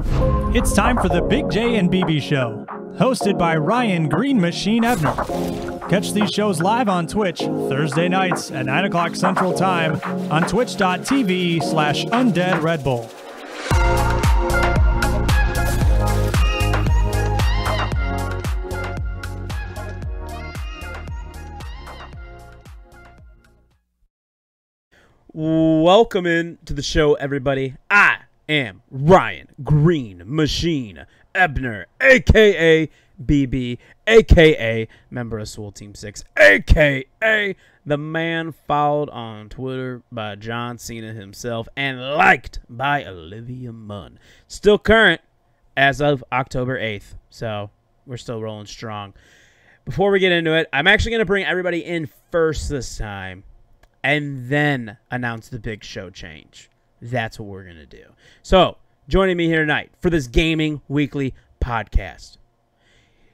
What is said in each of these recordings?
It's time for the Big J and BB Show, hosted by Ryan Green Machine Ebner. Catch these shows live on Twitch Thursday nights at 9 o'clock Central Time on twitch.tv/undeadredbull. Welcome in to the show, everybody. I am Ryan Green Machine Ebner, a.k.a. BB, a.k.a. member of Swole Team 6, a.k.a. the man followed on Twitter by John Cena himself and liked by Olivia Munn. Still current as of October 8th, so we're still rolling strong. Before we get into it, I'm actually going to bring everybody in first this time and then announce the big show change. That's what we're going to do. So, joining me here tonight for this Gaming Weekly podcast,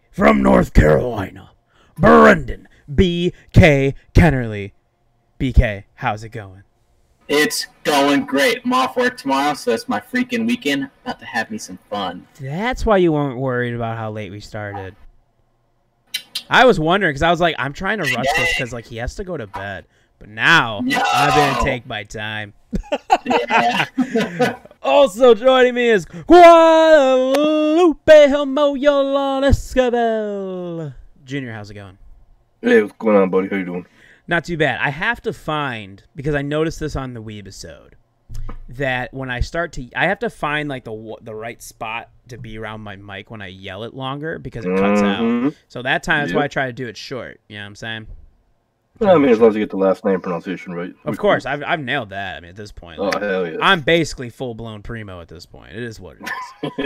from North Carolina, Brendan B.K. Kennerly. BK, how's it going? It's going great. I'm off work tomorrow, so it's my freaking weekend. About to have me some fun. That's why you weren't worried about how late we started. I was wondering, because I was like, I'm trying to rush this because like he has to go to bed. But now, I'm going to take my time. Yeah. Also joining me is Guadalupe Homoyolan Escobar. Junior, how's it going? Hey, what's going on, buddy? How you doing? Not too bad. I have to find, because I noticed this on the Weebisode, that when I start to, I have to find like the right spot to be around my mic when I yell it longer, because it cuts out. So that time, that's why I try to do it short. You know what I'm saying? Well, I mean, as long as you get the last name pronunciation right. Of course, I've nailed that. I mean, at this point, like, hell yeah. I'm basically full-blown primo at this point. It is what it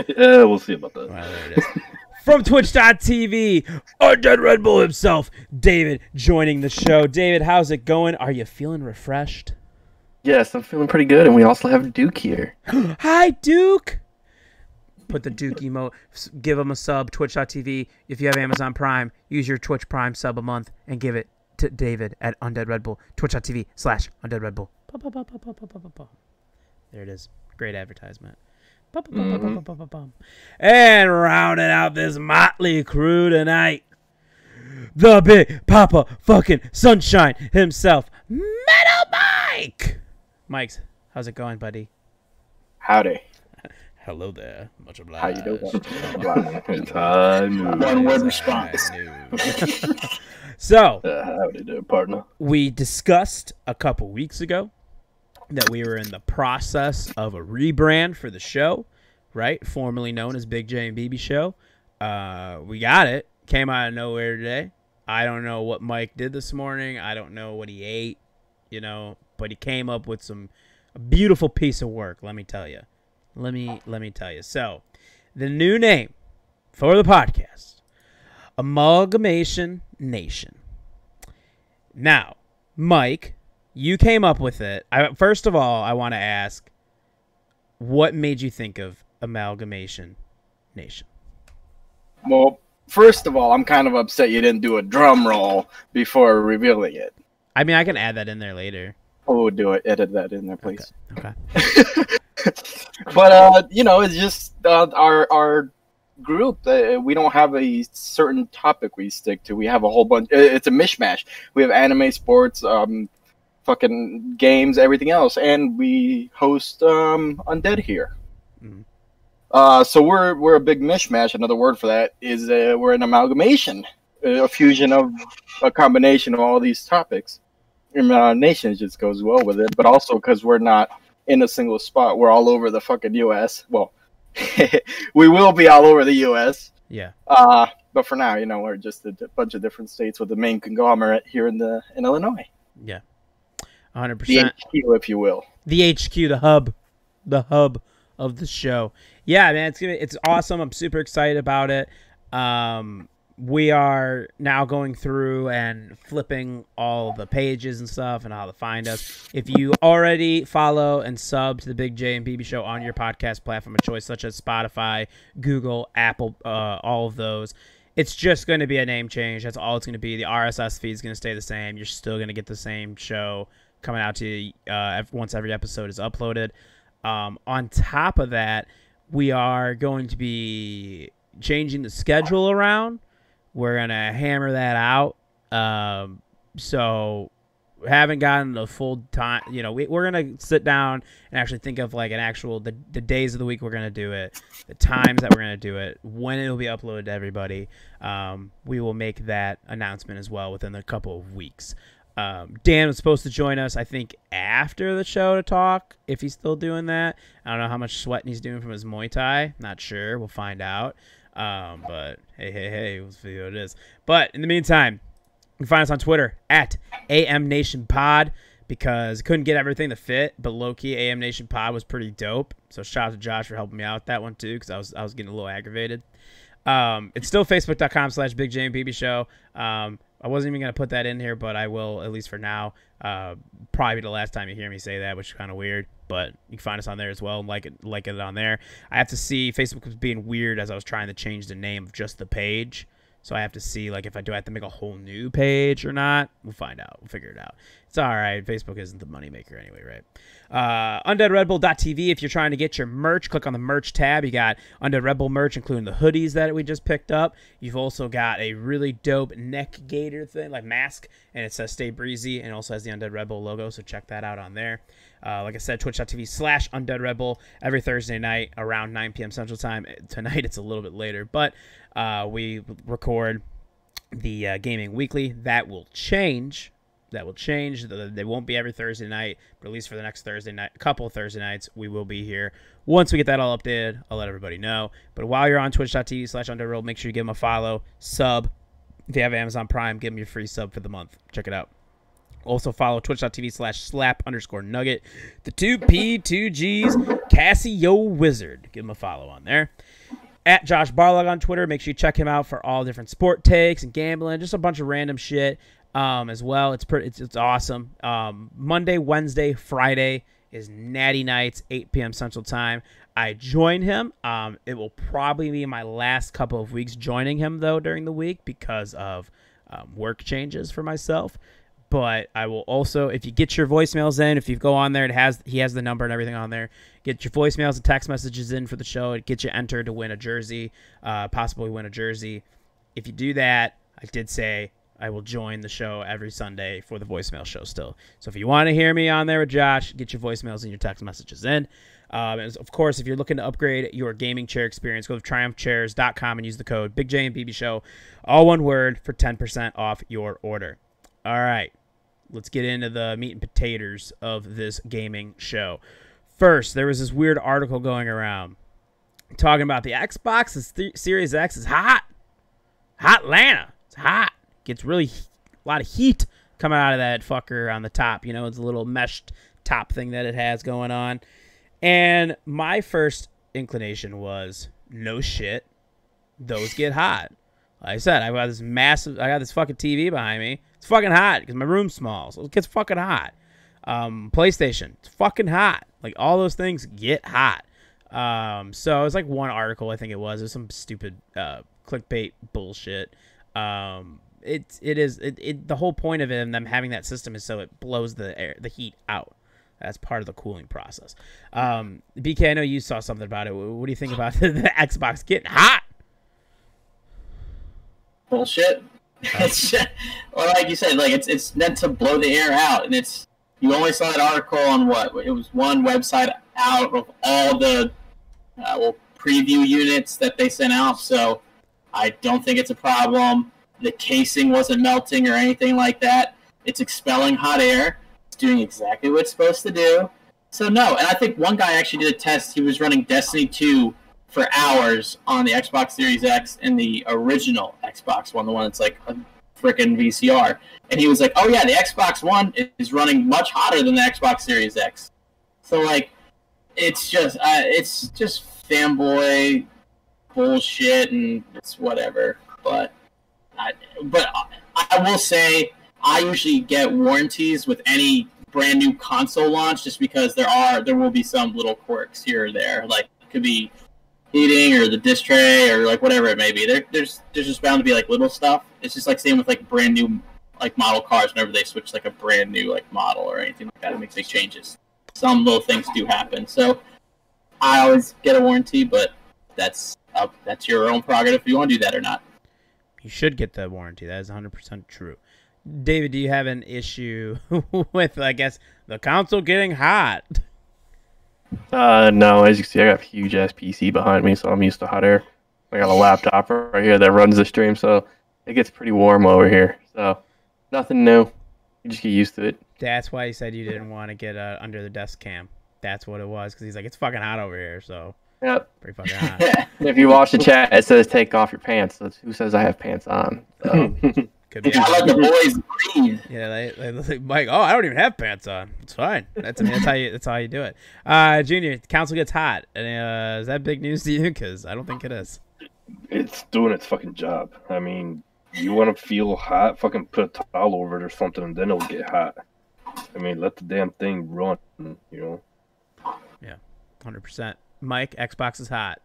is. Yeah, we'll see about that. Well, there it is. From Twitch.tv, Undead Red Bull himself, David, joining the show. David, how's it going? Are you feeling refreshed? Yes, I'm feeling pretty good, and we also have Duke here. Hi, Duke! Put the Duke emote, give him a sub, Twitch.tv. If you have Amazon Prime, use your Twitch Prime sub a month and give it to David at Undead Red Bull, twitch.tv/Undead Red Bull. There it is. Great advertisement. And rounding out this motley crew tonight, the big Papa fucking Sunshine himself, Metal Mike. Mike's, how's it going, buddy? Howdy. Hello there. Much obliged. How you doing? One word response. So, howdy there, partner. We discussed a couple weeks ago that we were in the process of a rebrand for the show, right? Formerly known as Big J and BB Show. We got it. Came out of nowhere today. I don't know what Mike did this morning. I don't know what he ate, but he came up with a beautiful piece of work, let me tell you. Let me tell you. So, the new name for the podcast, Amalgamation Nation. Now, Mike, you came up with it. First of all, I want to ask, what made you think of Amalgamation Nation? Well, first of all, I'm kind of upset you didn't do a drum roll before revealing it. I mean, I can add that in there later. Oh, do it. Edit that in there, please. Okay. But, it's just our group. We don't have a certain topic we stick to. We have a whole bunch. It's a mishmash. We have anime, sports, fucking games, everything else. And we host Undead here. So we're a big mishmash. Another word for that is we're an amalgamation, a fusion of a combination of all these topics. Nation just goes well with it, but also because we're not in a single spot. We're all over the fucking U.S. Well, we will be all over the U.S. Yeah. But for now, we're just a bunch of different states with the main conglomerate here in Illinois. Yeah. 100%. The HQ, if you will. The HQ, the hub of the show. Yeah, man, it's awesome. I'm super excited about it. We are now going through and flipping all the pages and stuff and how to find us. If you already follow and sub to the Big J and BB Show on your podcast platform of choice, such as Spotify, Google, Apple, all of those, it's just going to be a name change. That's all it's going to be. The RSS feed is going to stay the same. You're still going to get the same show coming out to you once every episode is uploaded. On top of that, we are going to be changing the schedule around. We're going to hammer that out. So we haven't gotten the full time. You know, we're going to sit down and actually think of like an actual, the days of the week we're going to do it, the times that we're going to do it, when it will be uploaded to everybody. We will make that announcement as well within a couple of weeks. Dan was supposed to join us, I think, after the show to talk, if he's still doing that. I don't know how much sweating he's doing from his Muay Thai. Not sure. We'll find out. But hey, we'll see what it is. But in the meantime, you can find us on Twitter at A-Nayshhh because couldn't get everything to fit, but low-key A-Nayshhh was pretty dope. So shout out to Josh for helping me out with that one too, because I was getting a little aggravated. It's still facebook.com/BigJBB Show. I wasn't even going to put that in here, but I will, at least for now. Probably the last time you hear me say that, which is kind of weird, but you can find us on there as well and like it on there. I have to see, Facebook was being weird as I was trying to change the name of just the page. So I have to see, like, if I have to make a whole new page or not. We'll find out. We'll figure it out. It's all right. Facebook isn't the moneymaker anyway, right? UndeadRedBull.tv. If you're trying to get your merch, click on the merch tab. You got Undead Red Bull merch, including the hoodies that we just picked up. You've also got a really dope neck gaiter thing, like mask, and it says Stay Breezy, and also has the Undead Red Bull logo, so check that out on there. Like I said, twitch.tv/UndeadRedBull every Thursday night around 9 p.m. Central Time. Tonight it's a little bit later, but we record the Gaming Weekly. That will change. They won't be every Thursday night, but at least for the next couple of Thursday nights, we will be here. Once we get that all updated, I'll let everybody know. But while you're on twitch.tv/UndeadRedBull, make sure you give them a follow, sub. If you have Amazon Prime, give them your free sub for the month. Check it out. Also follow twitch.tv/slap_nugget. The 2P2Gs, Cassio Wizard. Give him a follow on there. At Josh Barlog on Twitter. Make sure you check him out for all different sport takes and gambling. Just a bunch of random shit as well. It's awesome. Monday, Wednesday, Friday is Natty Nights, 8 p.m. Central Time. I join him. It will probably be my last couple of weeks joining him, though, during the week because of work changes for myself. But I will also, if you get your voicemails in, if you go on there, he has the number and everything on there. Get your voicemails and text messages in for the show. It gets you entered to win a jersey, possibly win a jersey. If you do that, I did say I will join the show every Sunday for the voicemail show still. So if you want to hear me on there with Josh, get your voicemails and your text messages in. And of course, if you're looking to upgrade your gaming chair experience, go to triumphchairs.com and use the code BigJ&BB Show, all one word, for 10% off your order. All right. Let's get into the meat and potatoes of this gaming show. First, there was this weird article going around talking about the Xbox Series X is hot. Hot Lana. It's hot. Gets really a lot of heat coming out of that fucker on the top. You know, it's a little meshed top thing that it has going on. And my first inclination was, no shit, those get hot. Like I said, I got this fucking TV behind me. It's fucking hot because my room's small, so it gets fucking hot. PlayStation, it's fucking hot. Like, all those things get hot. So it was like one article, I think it was some stupid clickbait bullshit. The whole point of it and them having that system is so it blows the heat out. That's part of the cooling process. BK, I know you saw something about it. What do you think about the Xbox getting hot? Bullshit. Well, like you said, like it's meant to blow the air out, and you only saw that article on what? It was one website out of all the preview units that they sent out, so I don't think it's a problem. The casing wasn't melting or anything like that. It's expelling hot air. It's doing exactly what it's supposed to do. So no, and I think one guy actually did a test. He was running Destiny 2 for hours on the Xbox Series X and the original Xbox One, the one that's like a freaking VCR. And he was like, oh yeah, the Xbox One is running much hotter than the Xbox Series X. So like, it's just fanboy bullshit and it's whatever. But I will say, I usually get warranties with any brand new console launch just because there will be some little quirks here or there. Like, it could be heating or the disc tray or like whatever it may be. There's just bound to be like little stuff. It's just like same with like brand new like model cars. Whenever they switch like a brand new like model or anything like that, it makes big changes. Some little things do happen. So I always get a warranty, but that's your own prerogative if you want to do that or not. You should get the warranty. That is 100% true. David, do you have an issue with, I guess, the console getting hot? No, as you can see, I got a huge ass PC behind me, so I'm used to hot air. I got a laptop right here that runs the stream, so it gets pretty warm over here. So nothing new. You just get used to it. That's why he said you didn't want to get under the desk cam. That's what it was, because he's like, it's fucking hot over here, so Yep. pretty fucking hot. If you watch the chat, it says take off your pants. So who says I have pants on? So. Could be. I let the boys breathe. Yeah, they like Mike. Oh, I don't even have pants on. It's fine. That's how you do it. Junior, the console gets hot, and is that big news to you? Because I don't think it is. It's doing its fucking job. I mean, you want to feel hot, fucking put a towel over it or something, and then it'll get hot. I mean, let the damn thing run, you know? Yeah, 100%. Mike, Xbox is hot.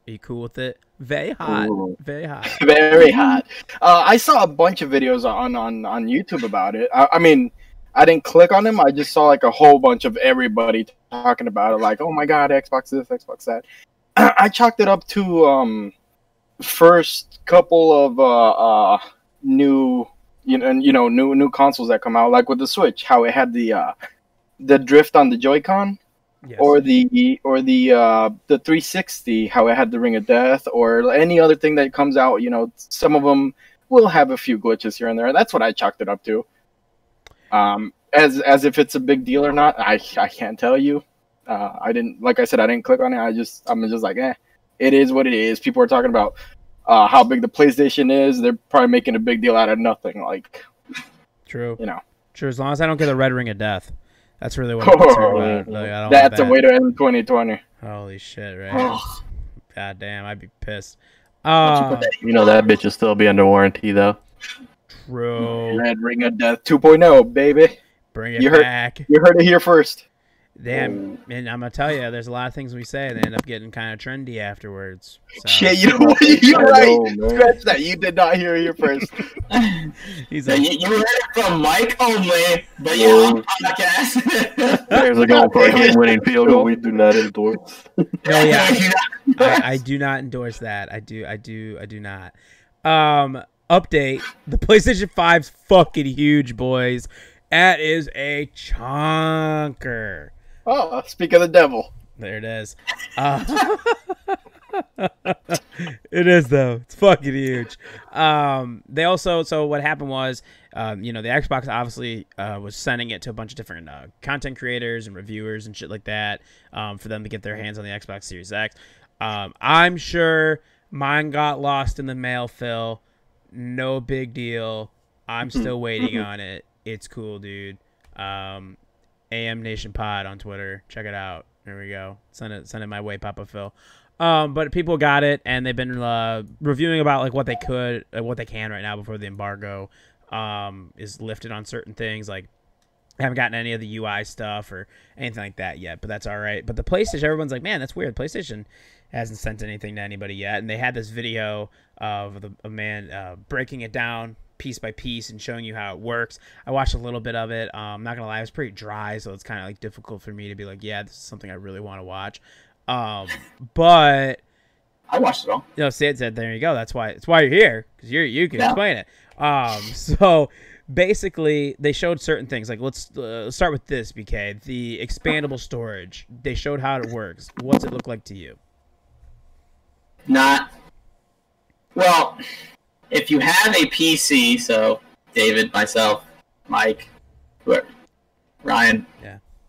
Are you cool with it? Very hot. Ooh. Very hot. Very hot. I saw a bunch of videos on YouTube about it. I mean, I didn't click on them. I just saw like a whole bunch of everybody talking about it. Like, oh my god, Xbox this, Xbox that. I chalked it up to first couple of new new consoles that come out, like with the Switch, how it had the drift on the Joy-Con. Yes. Or the 360, how it had the Ring of Death, or any other thing that comes out. You know, some of them will have a few glitches here and there. That's what I chalked it up to. As if it's a big deal or not, I can't tell you. I didn't, like I said, I didn't click on it. I'm just like, it is what it is. People are talking about how big the PlayStation is. They're probably making a big deal out of nothing. Like, true. You know, true. As long as I don't get the red Ring of Death. That's really what I'm concerned about. Like, I don't that's want a way to end 2020. Holy shit, right? Oh. God damn, I'd be pissed. You know that bitch will still be under warranty, though. True. Red Ring of Death 2.0, baby. Bring it back. You heard it here first. Damn, and I'm gonna tell you, there's a lot of things we say that end up getting kind of trendy afterwards. So. Shit, you're right. Scratch that. You did not hear it here first. He's So like, you heard it from Mike only, but yeah, on podcast. There's a goal for a game-winning field goal. We do not endorse. no, yeah, I do not endorse that. I do not. Update: the PlayStation 5's fucking huge, boys. That is a chonker. Oh, speak of the devil. There it is. It is though. It's fucking huge. They also, so what happened was, the Xbox obviously was sending it to a bunch of different content creators and reviewers and shit like that, for them to get their hands on the Xbox Series X. I'm sure mine got lost in the mail, Phil. No big deal. I'm still waiting on it. It's cool, dude. A-Nayshhh Pod on Twitter. Check it out. There we go. Send it my way, Papa Phil. But people got it, and they've been reviewing about like what they can right now before the embargo is lifted on certain things. Like, I haven't gotten any of the UI stuff or anything like that yet, but that's all right. But the PlayStation, everyone's like, man, that's weird. PlayStation hasn't sent anything to anybody yet, and they had this video of a man breaking it down piece by piece and showing you how it works. I watched a little bit of it. I'm not gonna lie, it was pretty dry, so it's kind of like difficult for me to be like, yeah, this is something I really want to watch. But I watched it all. Sid said, there you go. That's why you're here, because you can explain it. So basically, they showed certain things. Like, let's start with this, BK. The expandable storage. They showed how it works. What's it look like to you? Not well. If you have a PC, so David, myself, Mike, Ryan,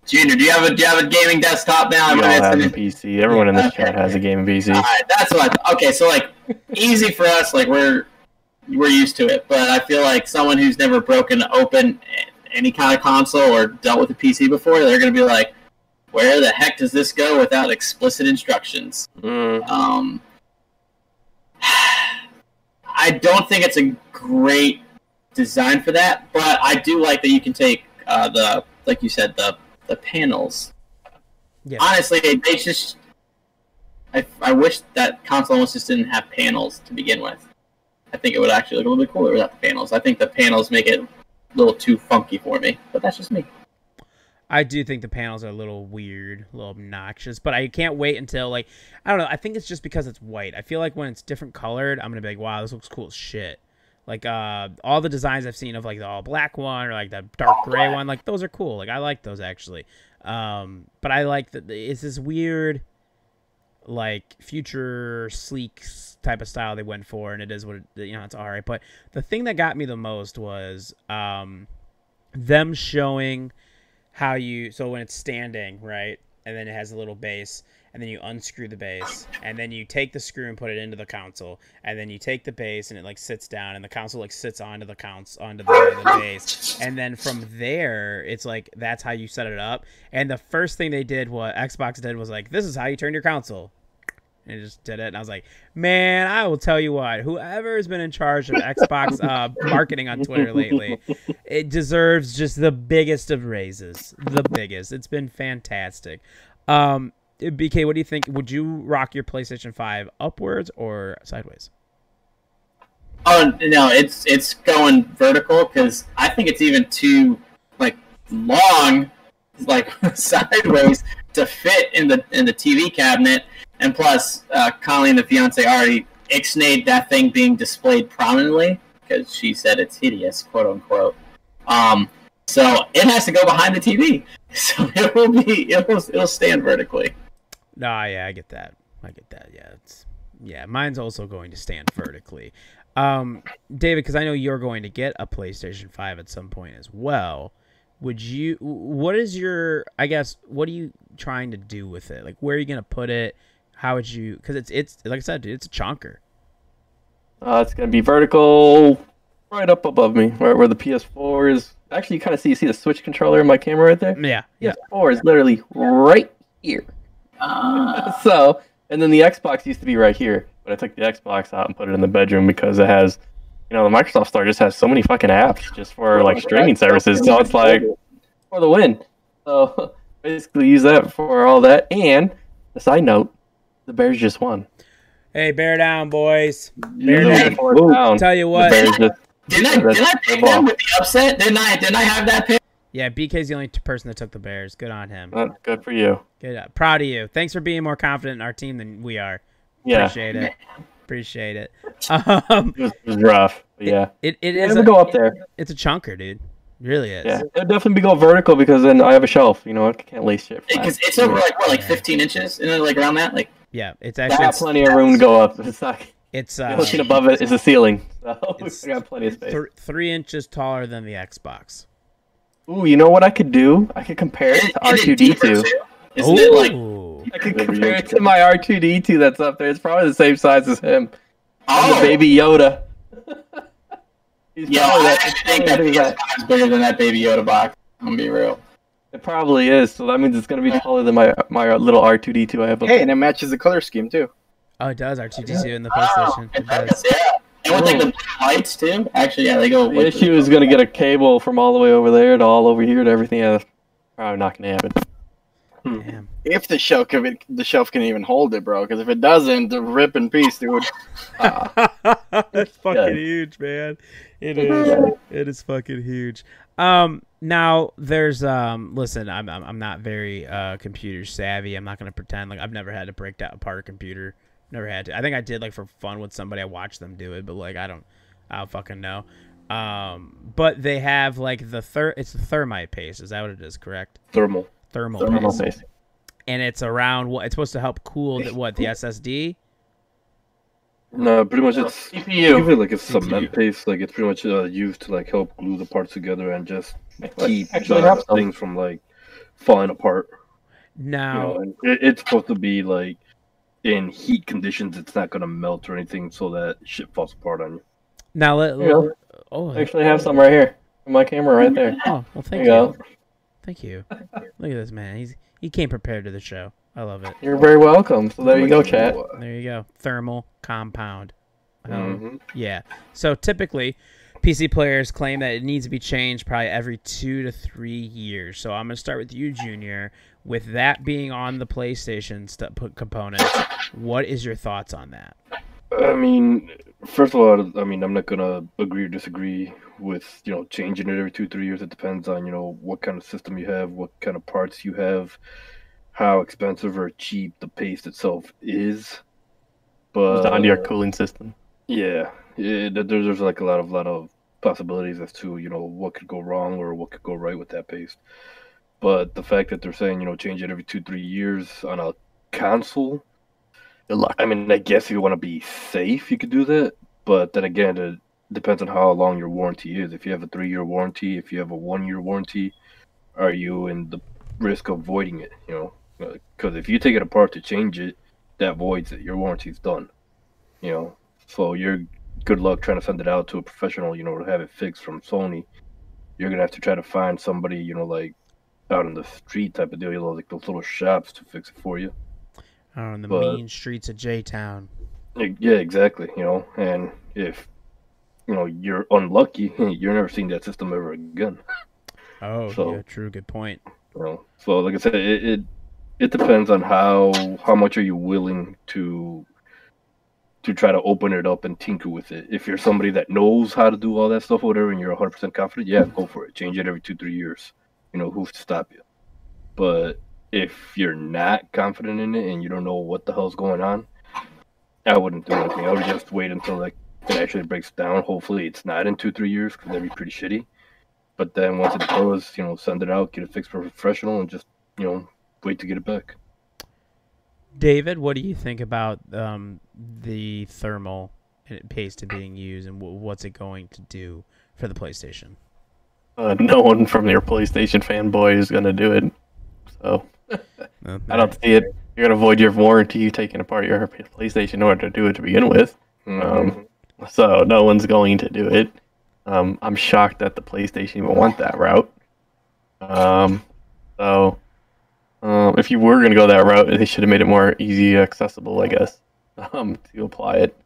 Junior, do you have a gaming desktop now? We all have a PC. Everyone in this chat has a gaming PC. All right, that's what. Okay, so like easy for us. Like we're used to it, but I feel like someone who's never broken open any kind of console or dealt with a PC before, they're gonna be like, where the heck does this go without explicit instructions? I don't think it's a great design for that, but I do like that you can take like you said, the panels. Yeah. Honestly, they just I wish that console almost just didn't have panels to begin with. I think it would actually look a little bit cooler without the panels. I think the panels make it a little too funky for me, but that's just me. I do think the panels are a little weird, a little obnoxious, but I can't wait until, like, I don't know. I think it's just because it's white. I feel like when it's different colored, I'm going to be like, wow, this looks cool as shit. Like, all the designs I've seen of, like, the all black one or, like, the dark gray one, like, those are cool. Like, I like those, actually. But I like that it's this weird, like, future sleek type of style they went for, and it is what it, it's all right. But the thing that got me the most was them showing how so when it's standing, right, and then it has a little base, and then you unscrew the base, and then you take the screw and put it into the console, and then you take the base and it like sits down, and the console like sits onto the the base, and then from there it's like that's how you set it up. And the first thing they did, what Xbox did, was like, this is how you turn your console. And it just did it, and I was like, man, I will tell you what, whoever has been in charge of Xbox marketing on Twitter lately, it deserves just the biggest of raises. The biggest. It's been fantastic. BK, what do you think? Would you rock your PlayStation 5 upwards or sideways? Oh, no, it's going vertical, because I think it's even too, like, long, like, sideways to fit in the TV cabinet. And plus, Colleen, the fiance, already ixnayed that thing being displayed prominently because she said it's hideous, quote unquote. So it has to go behind the TV, so it'll stand vertically. Nah, yeah, I get that. Yeah, mine's also going to stand vertically. David, because I know you're going to get a PlayStation 5 at some point as well. What are you trying to do with it? Like, where are you going to put it? How would you? Because it's like I said, dude, it's a chunker. It's gonna be vertical, right up above me, right where the PS4 is. Actually, you kind of see the Switch controller in my camera right there. Yeah. PS4 is literally right here. So, and then the Xbox used to be right here, but I took the Xbox out and put it in the bedroom because it has, the Microsoft Store just has so many fucking apps just for like streaming services. So it's like for the win. So basically, use that for all that. And a side note. The Bears just won. Hey, bear down, boys. Bear down. Tell you what. Didn't I pick them with the upset? Didn't I have that pick? Yeah, BK's the only person that took the Bears. Good on him. Good for you. Good. Proud of you. Thanks for being more confident in our team than we are. Yeah. Appreciate it. It was rough. But yeah. It is. Go up there. It's a chunker, dude. It really is. Yeah, it'll definitely be go vertical because then I have a shelf. I can't lay shit. Because it's over like 15 inches, like around that, like. Yeah, it's actually plenty of room to go up. It's not. It's looking above it is a ceiling, so I got plenty of space. 3 inches taller than the Xbox. Ooh, you know what I could do? I could compare it to R2D2. Isn't it like? I could compare it to my R2D2 that's up there. It's probably the same size as him. Oh, the Baby Yoda. I think that PS5 is bigger than that Baby Yoda box. I'm gonna be real. It probably is, so that means it's gonna be taller than my little R2D2 I have up Hey, there. and it matches the color scheme too. Oh, it does. R2D2 in the PlayStation. It does. Yeah. And with like the blue lights too. Actually, yeah, they go. The issue is gonna get a cable from all the way over there to all over here to everything. Yeah, that's probably not gonna happen. Damn. If the shelf can even hold it, bro. Because if it doesn't, rip in peace, dude. It's fucking huge, man. It is. It is fucking huge. Now there's listen, I'm not very computer savvy. I'm not gonna pretend like I've never had to break apart a computer. Never had to. I think I did like for fun with somebody. I watched them do it, but like I don't fucking know. But they have like it's the thermite paste. Is that what it is? Correct? Thermal paste. And it's around what it's supposed to help cool the SSD. No, pretty much it's CPU. Give it like a cement paste. Like it's pretty much used to like help glue the parts together and just keep things from like falling apart. Now, and it's supposed to be like in heat conditions. It's not gonna melt or anything, so that shit falls apart on you. Now I actually have some right here in my camera right there. Oh, well, thank you. Thank you. Look at this man. He came prepared to the show. I love it. You're very welcome. So there you go, chat. There you go. Thermal compound. Mm-hmm. Yeah. So typically, PC players claim that it needs to be changed probably every 2 to 3 years. So I'm going to start with you, Junior. With that being on the PlayStation components, what is your thoughts on that? I mean, first of all, I'm not gonna agree or disagree with changing it every 2-3 years. It depends on what kind of system you have, what kind of parts you have, how expensive or cheap the paste itself is. But down to your cooling system. Yeah, there's like a lot of possibilities as to what could go wrong or what could go right with that paste. But the fact that they're saying change it every 2-3 years on a console, good luck. I mean, I guess if you want to be safe, you could do that. But then again, it depends on how long your warranty is. If you have a 3-year warranty, if you have a 1-year warranty, are you in the risk of voiding it? Because if you take it apart to change it, that voids it. Your warranty's done. So you're good luck trying to send it out to a professional, to have it fixed from Sony. You're gonna have to try to find somebody, like out in the street type of deal, like those little shops to fix it for you. On the mean streets of J-Town. Yeah, exactly. And if you're unlucky, you're never seeing that system ever again. Oh, yeah, true. Good point. So like I said, it depends on how much are you willing to try to open it up and tinker with it. If you're somebody that knows how to do all that stuff or whatever, and you're 100% confident, yeah, go for it. Change it every 2-3 years. Who's to stop you? But if you're not confident in it and you don't know what the hell's going on, I wouldn't do anything. I would just wait until it actually breaks down. Hopefully it's not in 2-3 years, because that'd be pretty shitty. But then once it does, send it out, get it fixed for a professional, and just wait to get it back. David, what do you think about the thermal paste being used, and what's it going to do for the PlayStation? No one from your PlayStation fanboy is going to do it. So I don't see it. You're going to void your warranty taking apart your PlayStation in order to do it to begin with. So no one's going to do it. I'm shocked that the PlayStation even went that route. If you were going to go that route, they should have made it more easy accessible, I guess, to apply it.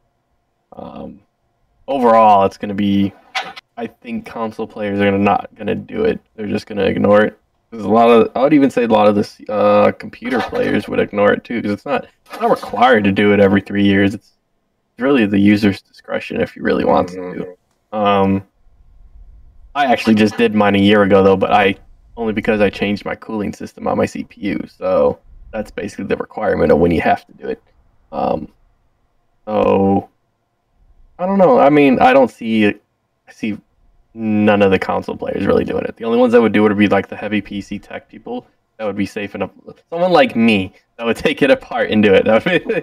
Overall, it's going to be, I think console players are not going to do it. They're just going to ignore it. There's I would even say a lot of this computer players would ignore it too, because it's not required to do it every 3 years. It's really the user's discretion if he really wants to. I actually just did mine a year ago though, but only because I changed my cooling system on my CPU. So that's basically the requirement of when you have to do it. So I don't know. I mean, I see none of the console players really doing it. The only ones that would do it would be like the heavy PC tech people that would be safe enough. Someone like me that would take it apart and do it. That would be,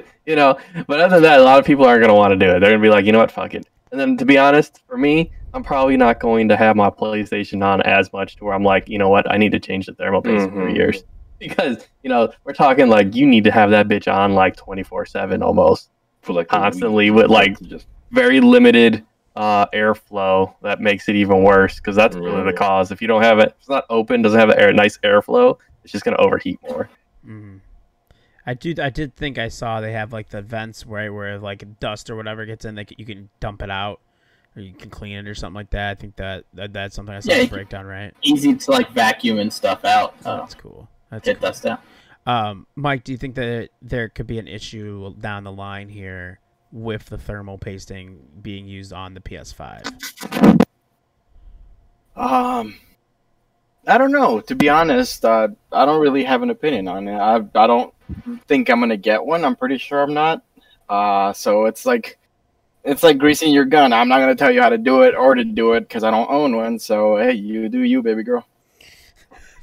But other than that, a lot of people aren't going to want to do it. They're going to be like, you know what, fuck it. And then to be honest, for me, I'm probably not going to have my PlayStation on as much to where I'm like, you know what, I need to change the thermal paste in 3 years. Because, we're talking like you need to have that bitch on like 24/7 almost. For like constantly with like just very limited airflow. That makes it even worse because that's really the cause. If you don't have it, it's not open, doesn't have nice airflow, it's just going to overheat more. Mm-hmm. I did think I saw they have like the vents where like dust or whatever gets in, you can dump it out or you can clean it or something like that. I think that's something I saw in the breakdown, right? Easy to like vacuum and stuff out. That's cool. Get dust out. Mike, do you think that there could be an issue down the line here with the thermal pasting being used on the PS5? I don't know. To be honest, I don't really have an opinion on it. I don't think I'm gonna get one. I'm pretty sure I'm not. So it's like greasing your gun. I'm not gonna tell you how to do it or to do it because I don't own one. So hey, you do you, baby girl.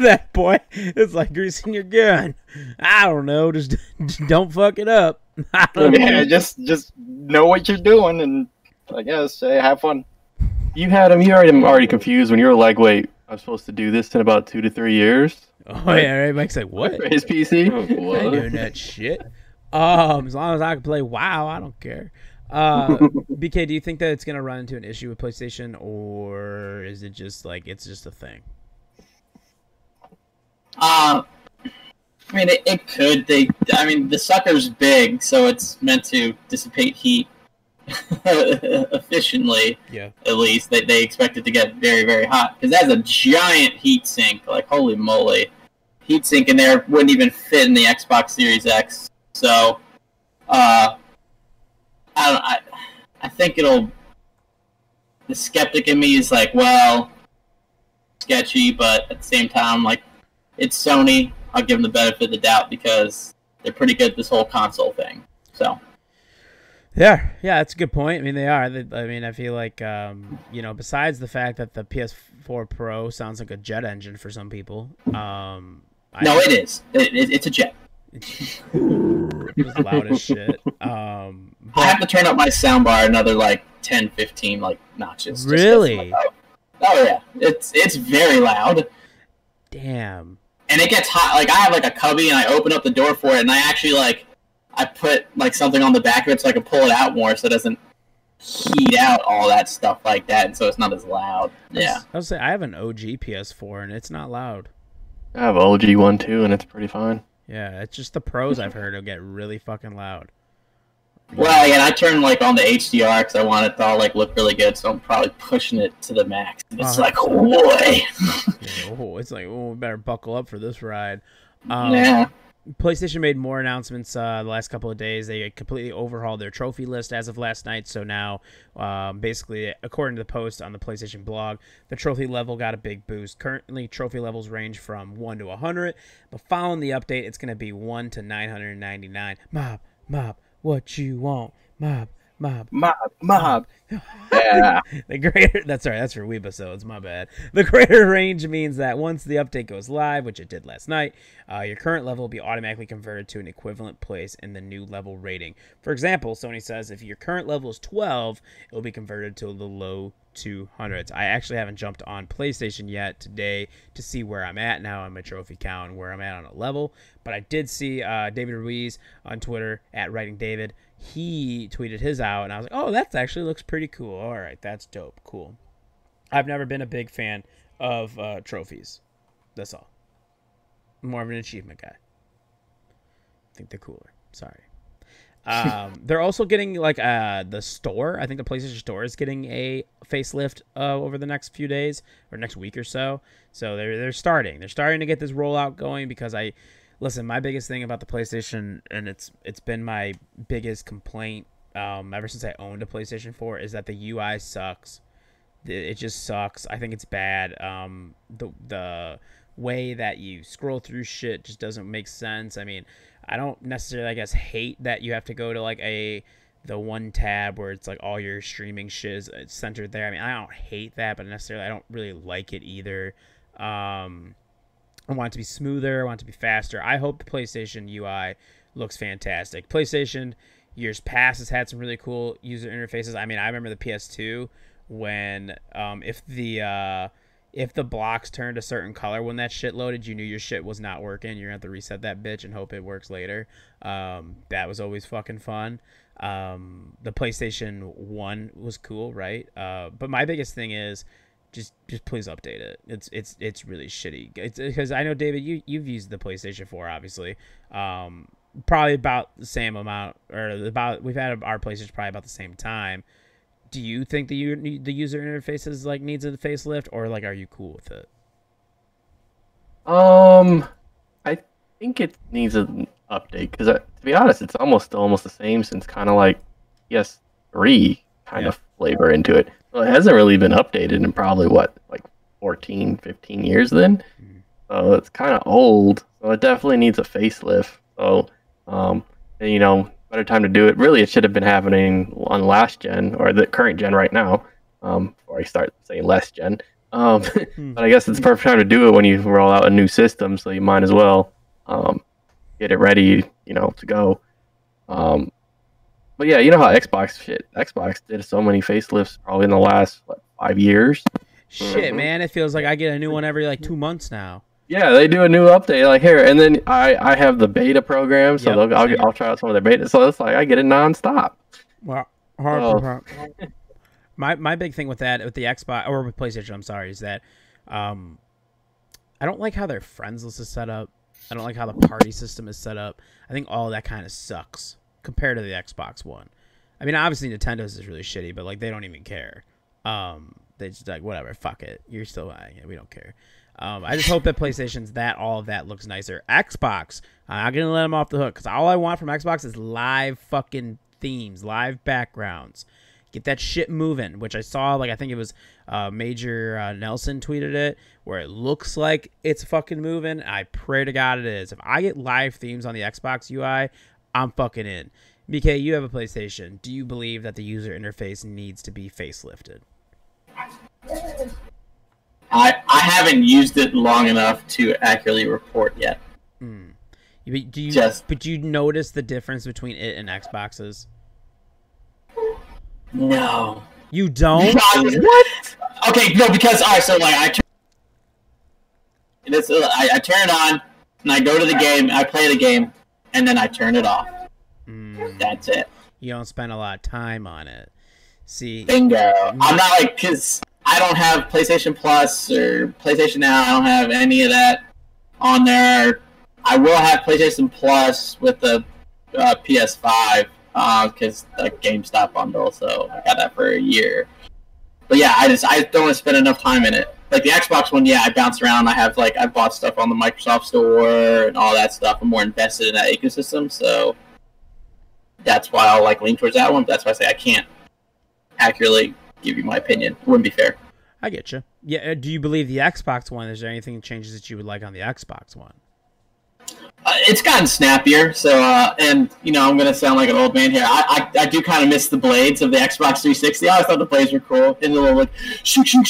That boy, it's like greasing your gun. I don't know. Just don't fuck it up. Yeah, just know what you're doing, and I guess have fun. You had him. You already confused when you were like, "Wait, I'm supposed to do this in about 2 to 3 years." Oh yeah, right. Mike's like, "What?" For his PC. I ain't doing that shit. As long as I can play WoW, I don't care. BK, do you think that it's gonna run into an issue with PlayStation, or is it just like it's just a thing? I mean, it could. The sucker's big, so it's meant to dissipate heat efficiently. Yeah. At least they expect it to get very, very hot because that's a giant heat sink. Like holy moly, heat sink in there wouldn't even fit in the Xbox Series X. So, I think it'll the skeptic in me is like, well, sketchy, but at the same time, like, it's Sony. I'll give them the benefit of the doubt because they're pretty good at this whole console thing. So. Yeah, that's a good point. I mean, they are. I mean, I feel like, you know, besides the fact that the PS4 Pro sounds like a jet engine for some people. No, it is. It's a jet. It's loud as shit. I have to turn up my soundbar another like 10, 15 like notches. Really? Oh yeah, it's very loud. Damn. And it gets hot. Like I have like a cubby, and I open up the door for it, and I actually I put like something on the back of it so I can pull it out more, so it doesn't heat out all that stuff like that, and so it's not as loud. Yeah. I was say I have an OG PS4, and it's not loud. I have an OG one too, and it's pretty fine. Yeah, it's just the pros I've heard will get really fucking loud. Well, again, I turned like on the HDR because I want it to all like look really good, so I'm probably pushing it to the max. It's like, oh boy. Yeah, it's like, we better buckle up for this ride. Yeah. PlayStation made more announcements the last couple of days. They completely overhauled their trophy list as of last night. So now, basically, according to the post on the PlayStation blog, the trophy level got a big boost. Currently, trophy levels range from 1 to 100, but following the update, it's going to be 1 to 999. Mob, what you want? Mob. Yeah. The greater, that's right, that's for Weebisodes, my bad. The greater range means that once the update goes live, which it did last night, your current level will be automatically converted to an equivalent place in the new level rating. For example, Sony says if your current level is 12, it will be converted to the low 200s. I actually haven't jumped on PlayStation yet today to see where I'm at now on my trophy count and where I'm at on a level, but I did see David Ruiz on Twitter at Writing David. He tweeted his out, and I was like, oh, that actually looks pretty cool. All right, that's dope. Cool. I've never been a big fan of trophies. That's all. I'm more of an achievement guy. I think they're cooler. Sorry. They're also getting, like, the store. I think the PlayStation Store is getting a facelift over the next few days or next week or so. So they're starting. They're starting to get this rollout going because Listen, my biggest thing about the PlayStation, and it's been my biggest complaint ever since I owned a PlayStation 4, is that the UI sucks. It just sucks. I think it's bad. The way that you scroll through shit just doesn't make sense. I mean, I don't necessarily, I guess, hate that you have to go to like the one tab where it's like all your streaming shit is centered there. I mean, I don't hate that, but necessarily I don't really like it either. I want it to be smoother. I want it to be faster. I hope the PlayStation UI looks fantastic. PlayStation years past has had some really cool user interfaces. I mean, I remember the PS2 when if the blocks turned a certain color when that shit loaded, you knew your shit was not working. You're going to have to reset that bitch and hope it works later. That was always fucking fun. The PlayStation 1 was cool, right? But my biggest thing is just please update it. It's really shitty. It's because I know, David, you've used the PlayStation 4, obviously. Probably about the same amount, we've had our PlayStation probably about the same time. Do you think the user interface is like needs a facelift, or like are you cool with it? I think it needs an update because to be honest, it's almost the same since kind of like PS3 kind of flavor into it. Well, it hasn't really been updated in probably, 14, 15 years then? So it's kind of old. So it definitely needs a facelift. So, better time to do it. Really, it should have been happening on last gen, or the current gen right now, before I start saying less gen. But I guess it's the perfect time to do it when you roll out a new system, so you might as well get it ready, to go. But yeah, you know how Xbox did so many facelifts probably in the last 5 years. Shit, man, it feels like I get a new one every 2 months now. Yeah, they do a new update like here, and then I have the beta program, so I'll try out some of their beta. So it's like I get it nonstop. Well, my big thing with that, with the Xbox or with PlayStation, I'm sorry, is that I don't like how their friends list is set up. I don't like how the party system is set up. I think all that kind of sucks compared to the Xbox One. I mean, obviously Nintendo's is really shitty, but they don't even care. They just whatever, fuck it. You're still buying it. We don't care. I just hope that PlayStation's all of that looks nicer. Xbox, I'm not gonna let them off the hook because all I want from Xbox is live fucking themes, live backgrounds. Get that shit moving, which I saw, like, I think it was Major Nelson tweeted it, where it looks like it's fucking moving. I pray to God it is. If I get live themes on the Xbox UI, I'm fucking in. BK, you have a PlayStation. Do you believe that the user interface needs to be facelifted? I haven't used it long enough to accurately report yet. But you notice the difference between it and Xboxes? No. You don't? What? Okay, no, because all right, so like I turn it on and I go to the game, I play the game, and then I turn it off. That's it. You don't spend a lot of time on it. See, bingo. I'm not like, because I don't have PlayStation Plus or PlayStation Now. I don't have any of that on there. I will have PlayStation Plus with the PS5 because the GameStop bundle, so I got that for a year. But yeah, I don't want to spend enough time in it. Like the Xbox One, yeah, I bounce around. I bought stuff on the Microsoft Store and all that stuff. I'm more invested in that ecosystem, so that's why I'll like lean towards that one. That's why I say I can't accurately give you my opinion. It wouldn't be fair. I get you. Yeah. Do you believe the Xbox One? Is there anything changes that you would like on the Xbox One? It's gotten snappier, so and you know I'm gonna sound like an old man here. I do kind of miss the blades of the Xbox 360. I always thought the blades were cool, and the little like shoot. But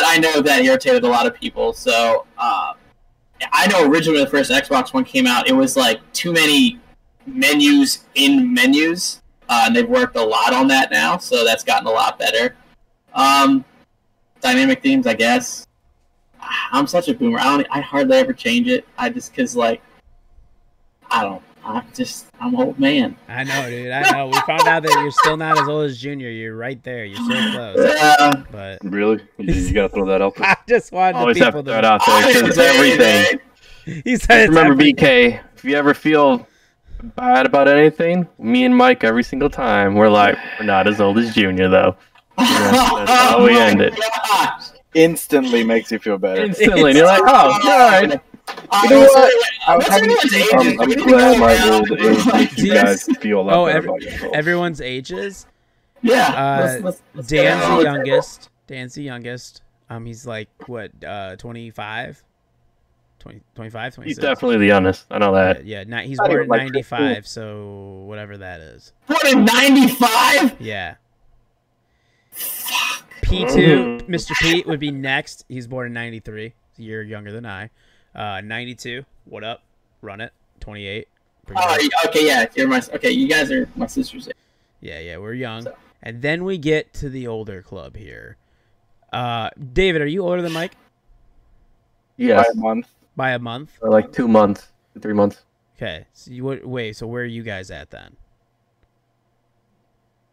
I know that irritated a lot of people. So I know originally when the first Xbox One came out, it was like too many menus in menus, and they've worked a lot on that now, so that's gotten a lot better. Dynamic themes, I guess. I'm such a boomer. I hardly ever change it. Because like, I'm an old man. I know, dude. I know. We found out that you're still not as old as Junior. You're right there. You're so close. Yeah. But really, you gotta throw that out there. I just wanted Always the have people to throw it out there because it's everything. He said it's Remember, everything. BK, if you ever feel bad about anything, me and Mike every single time, we're like, we're not as old as Junior, though. That's how we end it. Gosh. Instantly makes you feel better. Instantly. You're like, oh, you're all right. You know what? What's everyone's ages? I'm We need to glad go my around. old age makes you guys feel a lot better about yourself. Everyone's ages. Yeah. Let's get Dan's on the table. youngest. Dan's the youngest. He's like, what, 25? 25, 26? He's definitely the youngest. I know that. Yeah, he's Not born even in like 95, so whatever that is. Born in 95? Yeah. P2, Mr. Pete would be next. He's born in 93. He's a year younger than I. 92, what up? Run it. 28. Pretty good. Okay, yeah. Okay, you guys are my sister's age. Yeah, we're young. So- And then we get to the older club here. David, are you older than Mike? Yes. By a month. By a month? For like 2 months, 3 months. Okay. So so where are you guys at then?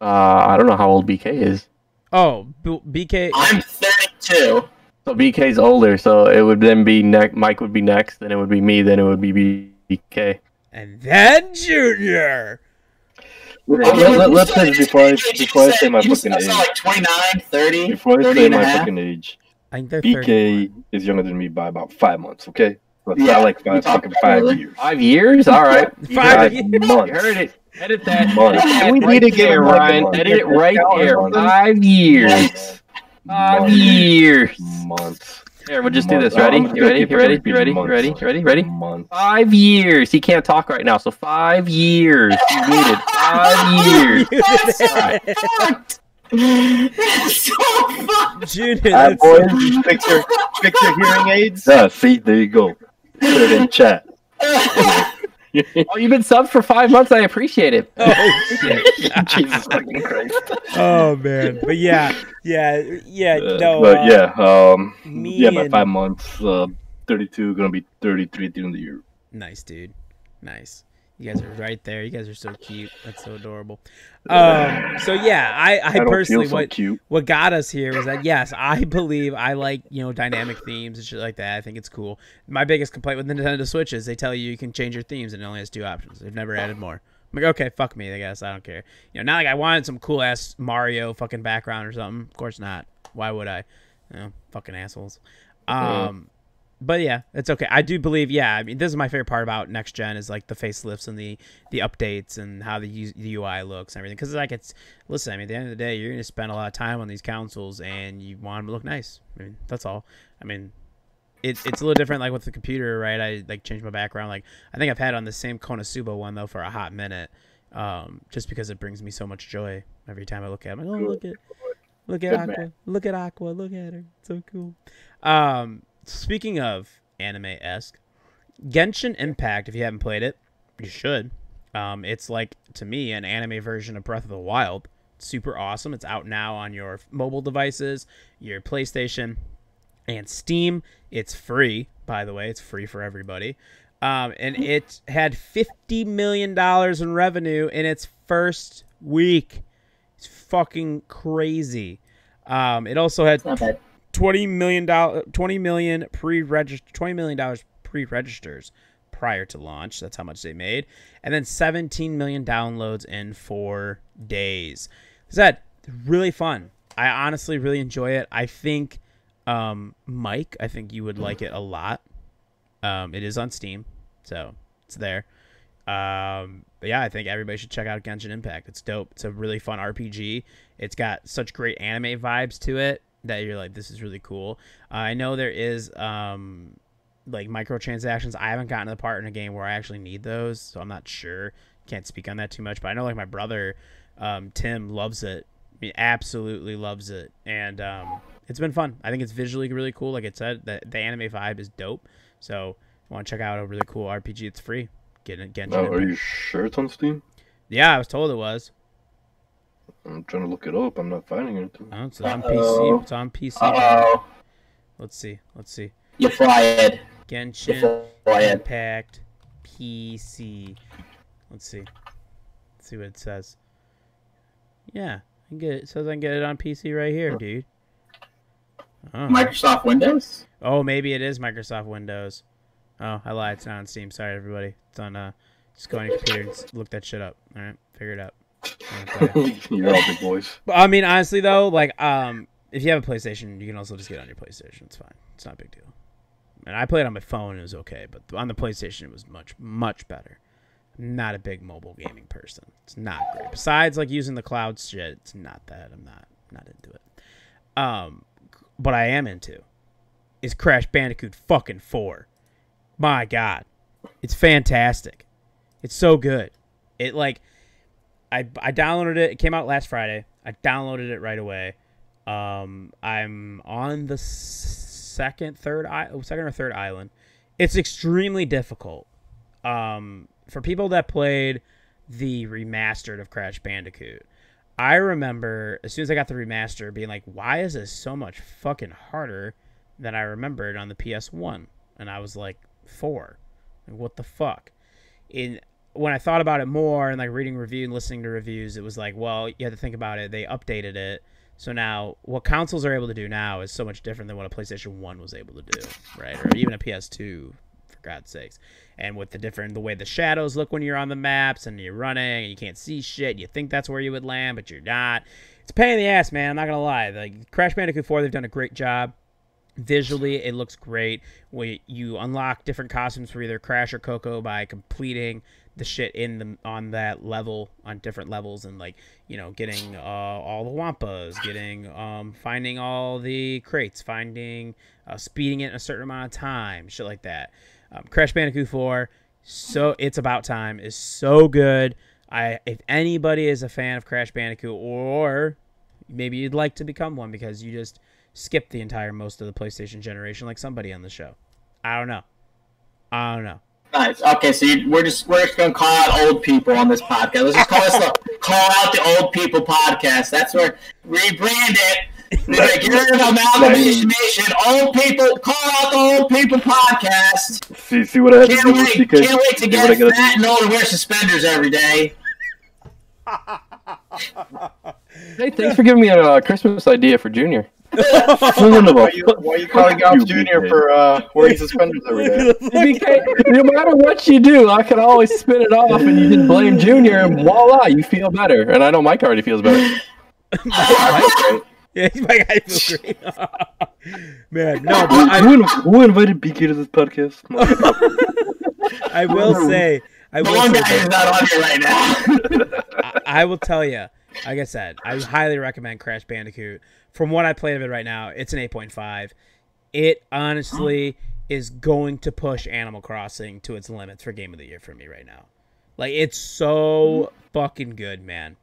I don't know how old BK is. Oh, BK. I'm 32. So BK's older, so it would then be Mike would be next, then it would be me, then it would be BK. And then Junior. Let's say before I say my fucking age. like 29, 30, Before I 30 say and a my half. fucking age, I think they're 30. BK is younger than me by about 5 months. Okay, so it's Yeah, not like we talked fucking about 5 it. years. 5 years? All right. 5 years. You Months. heard it. Edit that. Months. Edit We need to get there, him like Ryan. a- Edit it right there. Months. 5 years. 5 years. Months. Here, we'll just do this. Months. Ready? I'm You gonna ready? keep You it ready? repeating You ready? You months. ready? You ready? Ready? Months. 5 years. He can't talk right now, so 5 years. He's muted. 5 years. That's so fucked. That's so fucked. Junior, Alright, that's so- boys, fix your hearing aids. Yeah, see, there you go. Put it in chat. Oh, you've been subbed for 5 months. I appreciate it. Jesus fucking Christ. Oh man, but yeah. No, But yeah, me yeah, by and- 5 months, 32, gonna be 33 at the end of the year. Nice, dude. Nice. You guys are right there. You guys are so cute. That's so adorable. So yeah, I don't personally feel so cute. what got us here was that yes, I believe I like, dynamic themes and shit like that. I think it's cool. My biggest complaint with Nintendo Switch is they tell you can change your themes and it only has 2 options. They've never added more. I'm like, okay, fuck me, I guess. I don't care. Not like I wanted some cool ass Mario fucking background or something. Of course not. Why would I? Fucking assholes. But yeah, it's okay. I do believe, yeah, I mean, this is my favorite part about next gen is like the facelifts and the updates and how the UI looks and everything. Because like listen, I mean, at the end of the day, you're going to spend a lot of time on these consoles and you want them to look nice. I mean, that's all. I mean, it's a little different like with the computer, right? I like changed my background. Like I think I've had on the same Konosuba one though for a hot minute, just because it brings me so much joy every time I look at it. I'm like, oh, look at Aqua, man. Look at Aqua, look at her, it's so cool. Speaking of anime-esque, Genshin Impact, if you haven't played it, you should. It's like, to me, an anime version of Breath of the Wild. Super awesome. It's out now on your mobile devices, your PlayStation, and Steam. It's free, by the way. It's free for everybody. And it had $50 million in revenue in its first week. It's fucking crazy. It also had $20 million pre-registers prior to launch. That's how much they made. And then 17 million downloads in 4 days. That really fun. I honestly really enjoy it. I think Mike, I think you would like it a lot. It is on Steam, so it's there. But yeah, I think everybody should check out Genshin Impact. It's dope. It's a really fun RPG. It's got such great anime vibes to it that you're like, this is really cool. I know there is like microtransactions. I haven't gotten to the part in a game where I actually need those, so I'm not sure. Can't speak on that too much, but I know like my brother Tim loves it. He absolutely loves it, and it's been fun. I think it's visually really cool. Like it said, the anime vibe is dope. So if you want to check out a really cool RPG, it's free. Get Genshin Impact. Are you sure it's on Steam? Yeah, I was told it was. I'm trying to look it up. I'm not finding it. Oh, it's on PC. It's on PC. Let's see. You're fired. Genshin Impact PC. Let's see. Let's see what it says. Yeah, I can get it. It says I can get it on PC right here, dude. Oh. Microsoft Windows? Oh, maybe it is Microsoft Windows. Oh, I lied. It's not on Steam. Sorry, everybody. It's on. Just go on your computer and look that shit up. All right, figure it out. You're all big boys. But I mean, honestly though, like, if you have a PlayStation, you can also just get it on your PlayStation. It's fine. It's not a big deal. And I played it on my phone and it was okay, but on the PlayStation it was much better. I'm not a big mobile gaming person. It's not great. Besides like using the cloud shit, it's not that. I'm not into it. What I am into is Crash Bandicoot fucking 4. My God. It's fantastic. It's so good. It like I downloaded it. It came out last Friday. I downloaded it right away. I'm on the second or third island. It's extremely difficult. For people that played the remastered of Crash Bandicoot, I remember as soon as I got the remaster being like, why is this so much fucking harder than I remembered on the PS1? And I was like, 4. Like, what the fuck? When I thought about it more and like reading review and listening to reviews, it was like, well, you have to think about it. They updated it. So now what consoles are able to do now is so much different than what a PlayStation 1 was able to do, right? Or even a PS2, for God's sakes. And with the way the shadows look when you're on the maps and you're running and you can't see shit, you think that's where you would land, but you're not. It's a pain in the ass, man. I'm not going to lie. Like Crash Bandicoot 4, they've done a great job. Visually, it looks great. You unlock different costumes for either Crash or Coco by completing the shit on that level, on different levels, and like, you know, getting all the Wampas, getting finding all the crates, finding speeding it in a certain amount of time, shit like that. Crash Bandicoot 4, so it's about time, is so good. If anybody is a fan of Crash Bandicoot, or maybe you'd like to become one because you just skipped the entire most of the PlayStation generation, like somebody on the show. I don't know. Nice. Okay, so we're just gonna call out old people on this podcast. Let's just call out the old people podcast. That's where rebrand it. Get rid of Amalgamation Nation. Old people, call out the old people podcast. See what I have to do. Can't wait to get fat and old and wear suspenders every day. Hey, thanks for giving me a Christmas idea for Junior. Why are you calling out Junior for wearing suspenders every day? No matter what you do, I can always spin it off and you just blame Junior and voila, you feel better. And I know Mike already feels better. Yeah, he's my guy. Feel great. Man, no, but Who invited BK to this podcast? I will say, The one guy is not on here right now. I will tell you, like I said, I highly recommend Crash Bandicoot. From what I played of it right now, it's an 8.5. It honestly is going to push Animal Crossing to its limits for Game of the Year for me right now. Like, it's so fucking good, man.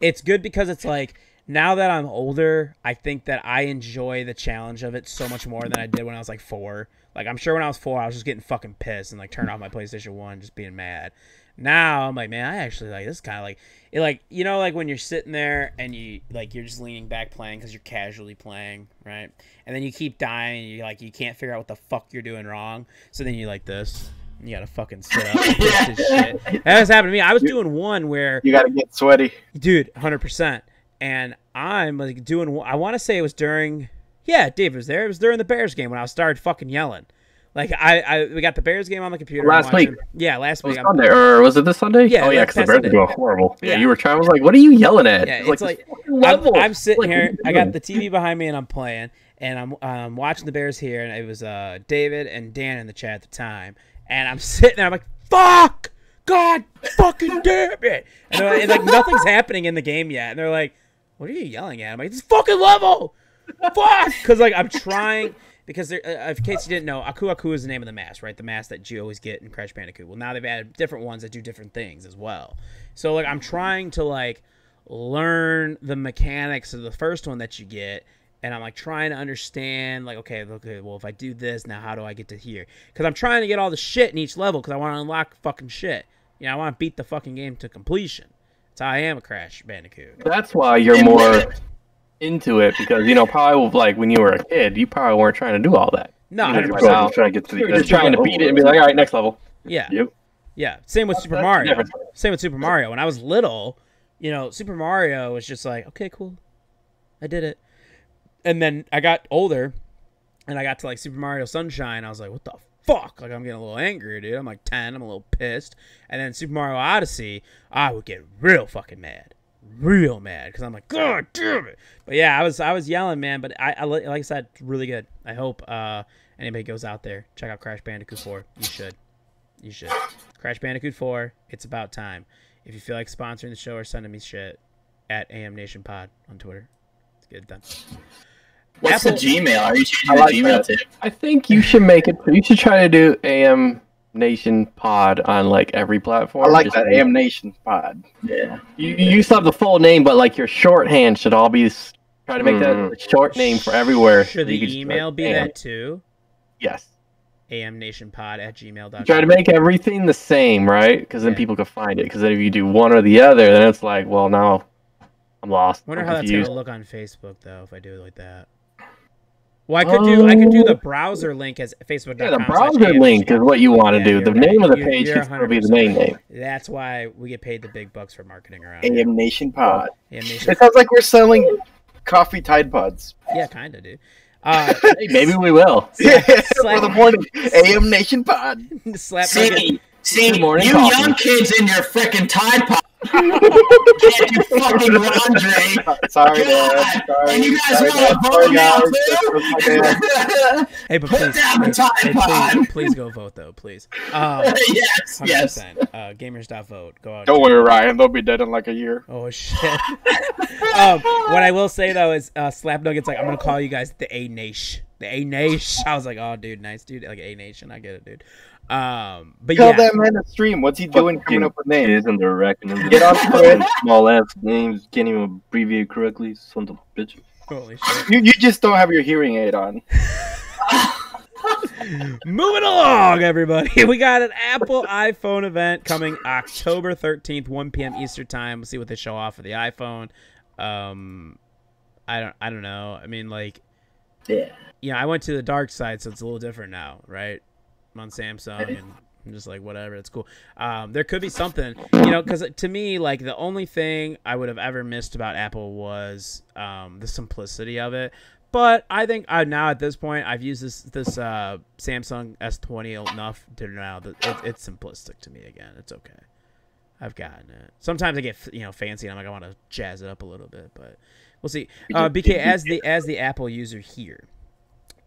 It's good because it's like, now that I'm older, I think that I enjoy the challenge of it so much more than I did when I was like 4. Like, I'm sure when I was 4, I was just getting fucking pissed and like turning off my PlayStation 1, just being mad. Now I'm like, man, I actually like this. Kind of like it, like, you know, like when you're sitting there and you're just leaning back playing because you're casually playing, right? And then you keep dying, and you can't figure out what the fuck you're doing wrong. So then you like this. You gotta fucking sit up and fix this shit. That has happened to me. I was doing one where You gotta get sweaty. dude, 100%. And I'm like doing. I want to say it was during. Yeah, Dave was there. It was during the Bears game when I started fucking yelling. Like we got the Bears game on the computer Last week. Yeah, last week. Sunday, or was it this Sunday? Yeah, oh yeah, like because the past Bears Sunday. are going horrible. Yeah, Yeah. you were trying. I was like, what are you yelling at? Yeah, It's it's like level. I'm sitting Like, here. what are I you got doing? the TV behind me and I'm playing, and I'm watching the Bears here, and it was David and Dan in the chat at the time, and I'm sitting there. I'm like, fuck, God, fucking damn it, and like nothing's happening in the game yet, and they're like, what are you yelling at? I'm like, this fucking level, fuck, because like I'm trying. Because in case you didn't know, Aku Aku is the name of the mask, right? The mask that you always get in Crash Bandicoot. Well, now they've added different ones that do different things as well. So, like, I'm trying to, like, learn the mechanics of the first one that you get, and I'm, like, trying to understand, like, okay, well, if I do this, now how do I get to here? Because I'm trying to get all the shit in each level because I want to unlock fucking shit. You know, I want to beat the fucking game to completion. That's how I am a Crash Bandicoot. That's why you're more into it, because probably like when you were a kid, you probably weren't trying to do all that. No, You're 100%. just trying to get to the You're just trying to beat it and be like, all right, next level. Yeah. Yep. Yeah, same with Super That's Mario. different. Same with Super Mario. When I was little, Super Mario was just like, okay, cool, I did it. And then I got older, and I got to like Super Mario Sunshine. I was like, what the fuck? Like, I'm getting a little angry, dude. I'm like 10. I'm a little pissed. And then Super Mario Odyssey, I would get real fucking mad. Real mad, because I'm like, God damn it. But yeah, I was yelling, man. But I like I said, it's really good. I hope anybody goes out there, check out Crash Bandicoot 4. You should. Crash Bandicoot 4. It's about time. If you feel like sponsoring the show or sending me shit, at A-Nayshhh Pod on Twitter. Let's get it done. What's Apple- the Gmail? Are you changing I like the Gmail that. too? I think you should make it. You should try to do AM Nation Pod on like every platform. I like Just that make- AM Nation pod. Yeah. You still have the full name, but like your shorthand should all be. Try to make that a short name for everywhere. Should so you the can just email like, be AM. that too? Yes. amnationpod@gmail.com. Try to make everything the same, right? Because then Yeah. people can find it. Because then if you do one or the other, then it's like, well, now I'm lost. Wonder I'm how that's confused. gonna look on Facebook though if I do it like that. Well, I could do the browser link as Facebook.com. Yeah, the browser link is what you want to Yeah, do. you're The right. name of the You're- page you're should still be the 100% main right. name. That's why we get paid the big bucks for marketing around here. AM Nation pod. AM Nation. It sounds like we're selling coffee Tide Pods. Yeah, kind of, dude. Hey, maybe we will. Yeah, Slap- for the morning. AM Nation pod. Slap Nugget. See, Good morning, you coffee. young kids in your frickin' Tide Pod can't do fucking laundry. Sorry, God, Dad. Sorry. and you guys Sorry, want to Dad. vote Sorry, now guys. That was my bad. too? Hey, but Put please, down the Tide Pod. please go vote though, please. Yes, 100%. yes. Gamers.vote. Go out. Don't worry, Ryan. They'll be dead in like a year. Oh shit. What I will say though is Slap Nugget's like, I'm gonna call you guys the A-Nayshhh. The A-Nayshhh. I was like, oh dude, nice dude. Like A-Nation, I get it, dude. But Tell yeah. that man to stream. What's he doing coming up with names? Kids and they're racking them. Get on Twitter. Small ass names. Can't even abbreviate correctly. Son of a bitch. Holy shit. You just don't have your hearing aid on. Moving along, everybody. We got an Apple iPhone event coming October 13th, 1 p.m. Eastern time. We'll see what they show off for the iPhone. I don't know. I mean, like, Yeah. I went to the dark side, so it's a little different now, right? I'm on Samsung, and I'm just like, whatever, it's cool. There could be something, because to me, like, the only thing I would have ever missed about Apple was the simplicity of it. But I think now at this point, I've used this Samsung S20 enough to know that it's simplistic to me again. It's okay. I've gotten it. Sometimes I get fancy and I'm like, I want to jazz it up a little bit, but We'll see. BK, as the Apple user here,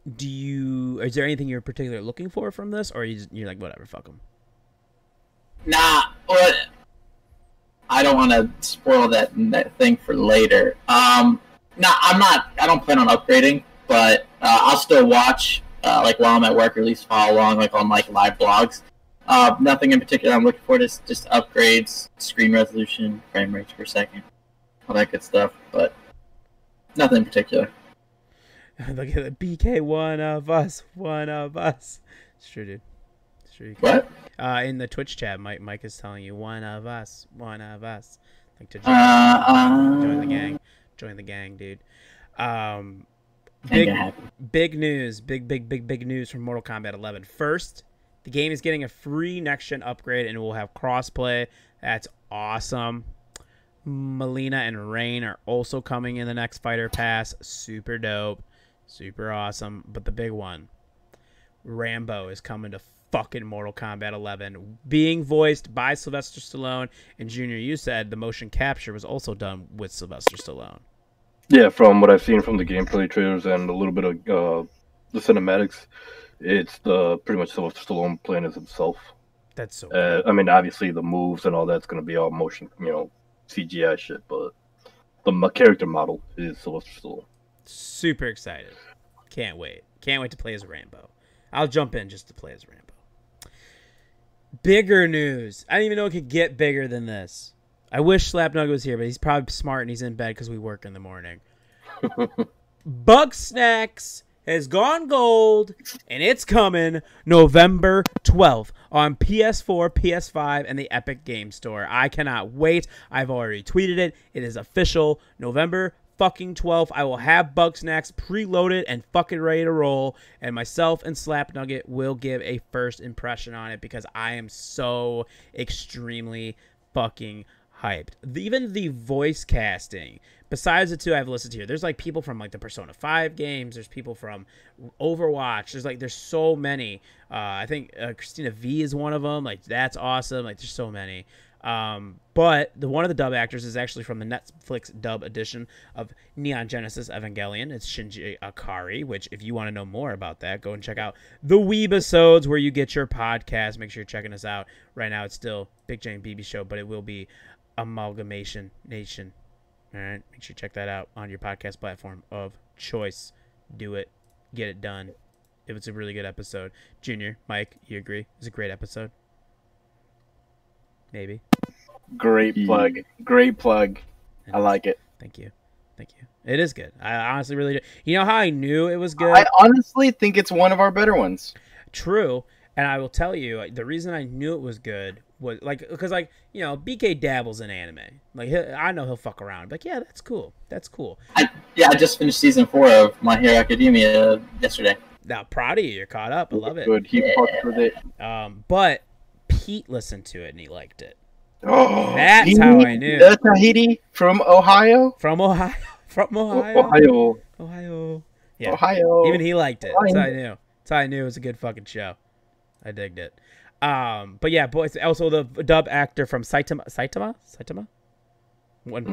is there anything you're particularly looking for from this, or you're like, whatever, fuck them? Nah, well, I don't want to spoil that thing for later. Nah, I don't plan on upgrading, but I'll still watch like while I'm at work, or at least follow along like on like live blogs. Nothing in particular I'm looking for. Just upgrades, screen resolution, frame rates per second, all that good stuff. But nothing in particular. Look at the BK, one of us. It's true, dude. It's true. What? In the Twitch chat, Mike is telling you, one of us. Like to join the gang. Join the gang, dude. Big news. Big news from Mortal Kombat 11. First, the game is getting a free next-gen upgrade, and it will have crossplay. That's awesome. Melina and Rain are also coming in the next Fighter Pass. Super dope. Super awesome. But the big one, Rambo is coming to fucking Mortal Kombat 11, being voiced by Sylvester Stallone. And Junior, you said the motion capture was also done with Sylvester Stallone. Yeah, from what I've seen from the gameplay trailers and a little bit of the cinematics, it's pretty much Sylvester Stallone playing as himself. That's so cool. I mean, obviously the moves and all that's going to be all motion, CGI shit, but the character model is Sylvester Stallone. Super excited. Can't wait. Can't wait to play as Rambo. I'll jump in just to play as Rambo. Bigger news. I didn't even know it could get bigger than this. I wish Slapnugget was here, but he's probably smart and he's in bed because we work in the morning. Bugsnax has gone gold, and it's coming November 12th on PS4, PS5, and the Epic Game Store. I cannot wait. I've already tweeted it. It is official. November fucking 12th. I will have Bugsnax preloaded and fucking ready to roll, and myself and Slapnugget will give a first impression on it because I am so extremely fucking hyped. Even the voice casting, besides the two I've listed here, there's like people from like the Persona 5 games, there's people from Overwatch, there's so many. I think Christina V is one of them. Like, that's awesome. Like, there's so many. But one of the dub actors is actually from the Netflix dub edition of Neon Genesis Evangelion. It's Shinji Ikari, which if you want to know more about that, go and check out the Weebisodes where you get your podcast. Make sure you're checking us out. Right now it's still Big J and BB Show, but it will be Amalgamation Nation. All right, make sure you check that out on your podcast platform of choice. Do it. Get it done. If it's a really good episode. Junior, Mike, you agree? It's a great episode. Maybe. Great plug. Great plug. I like it. Thank you. It is good. I honestly really do. You know how I knew it was good? I honestly think it's one of our better ones. True. And I will tell you, the reason I knew it was good was because BK dabbles in anime. I know he'll fuck around. Like, yeah, that's cool. I just finished season 4 of My Hero Academia yesterday. Now, proud of you. You're caught up. I love it. Good. He fucked with it. But Pete listened to it and he liked it. Oh, that's how I knew. Tahiti from Ohio. Ohio. Yeah. Ohio. Even he liked it. That's how I knew. That's how I knew it was a good fucking show. I digged it. But yeah, boys. Also, the dub actor from Saitama. One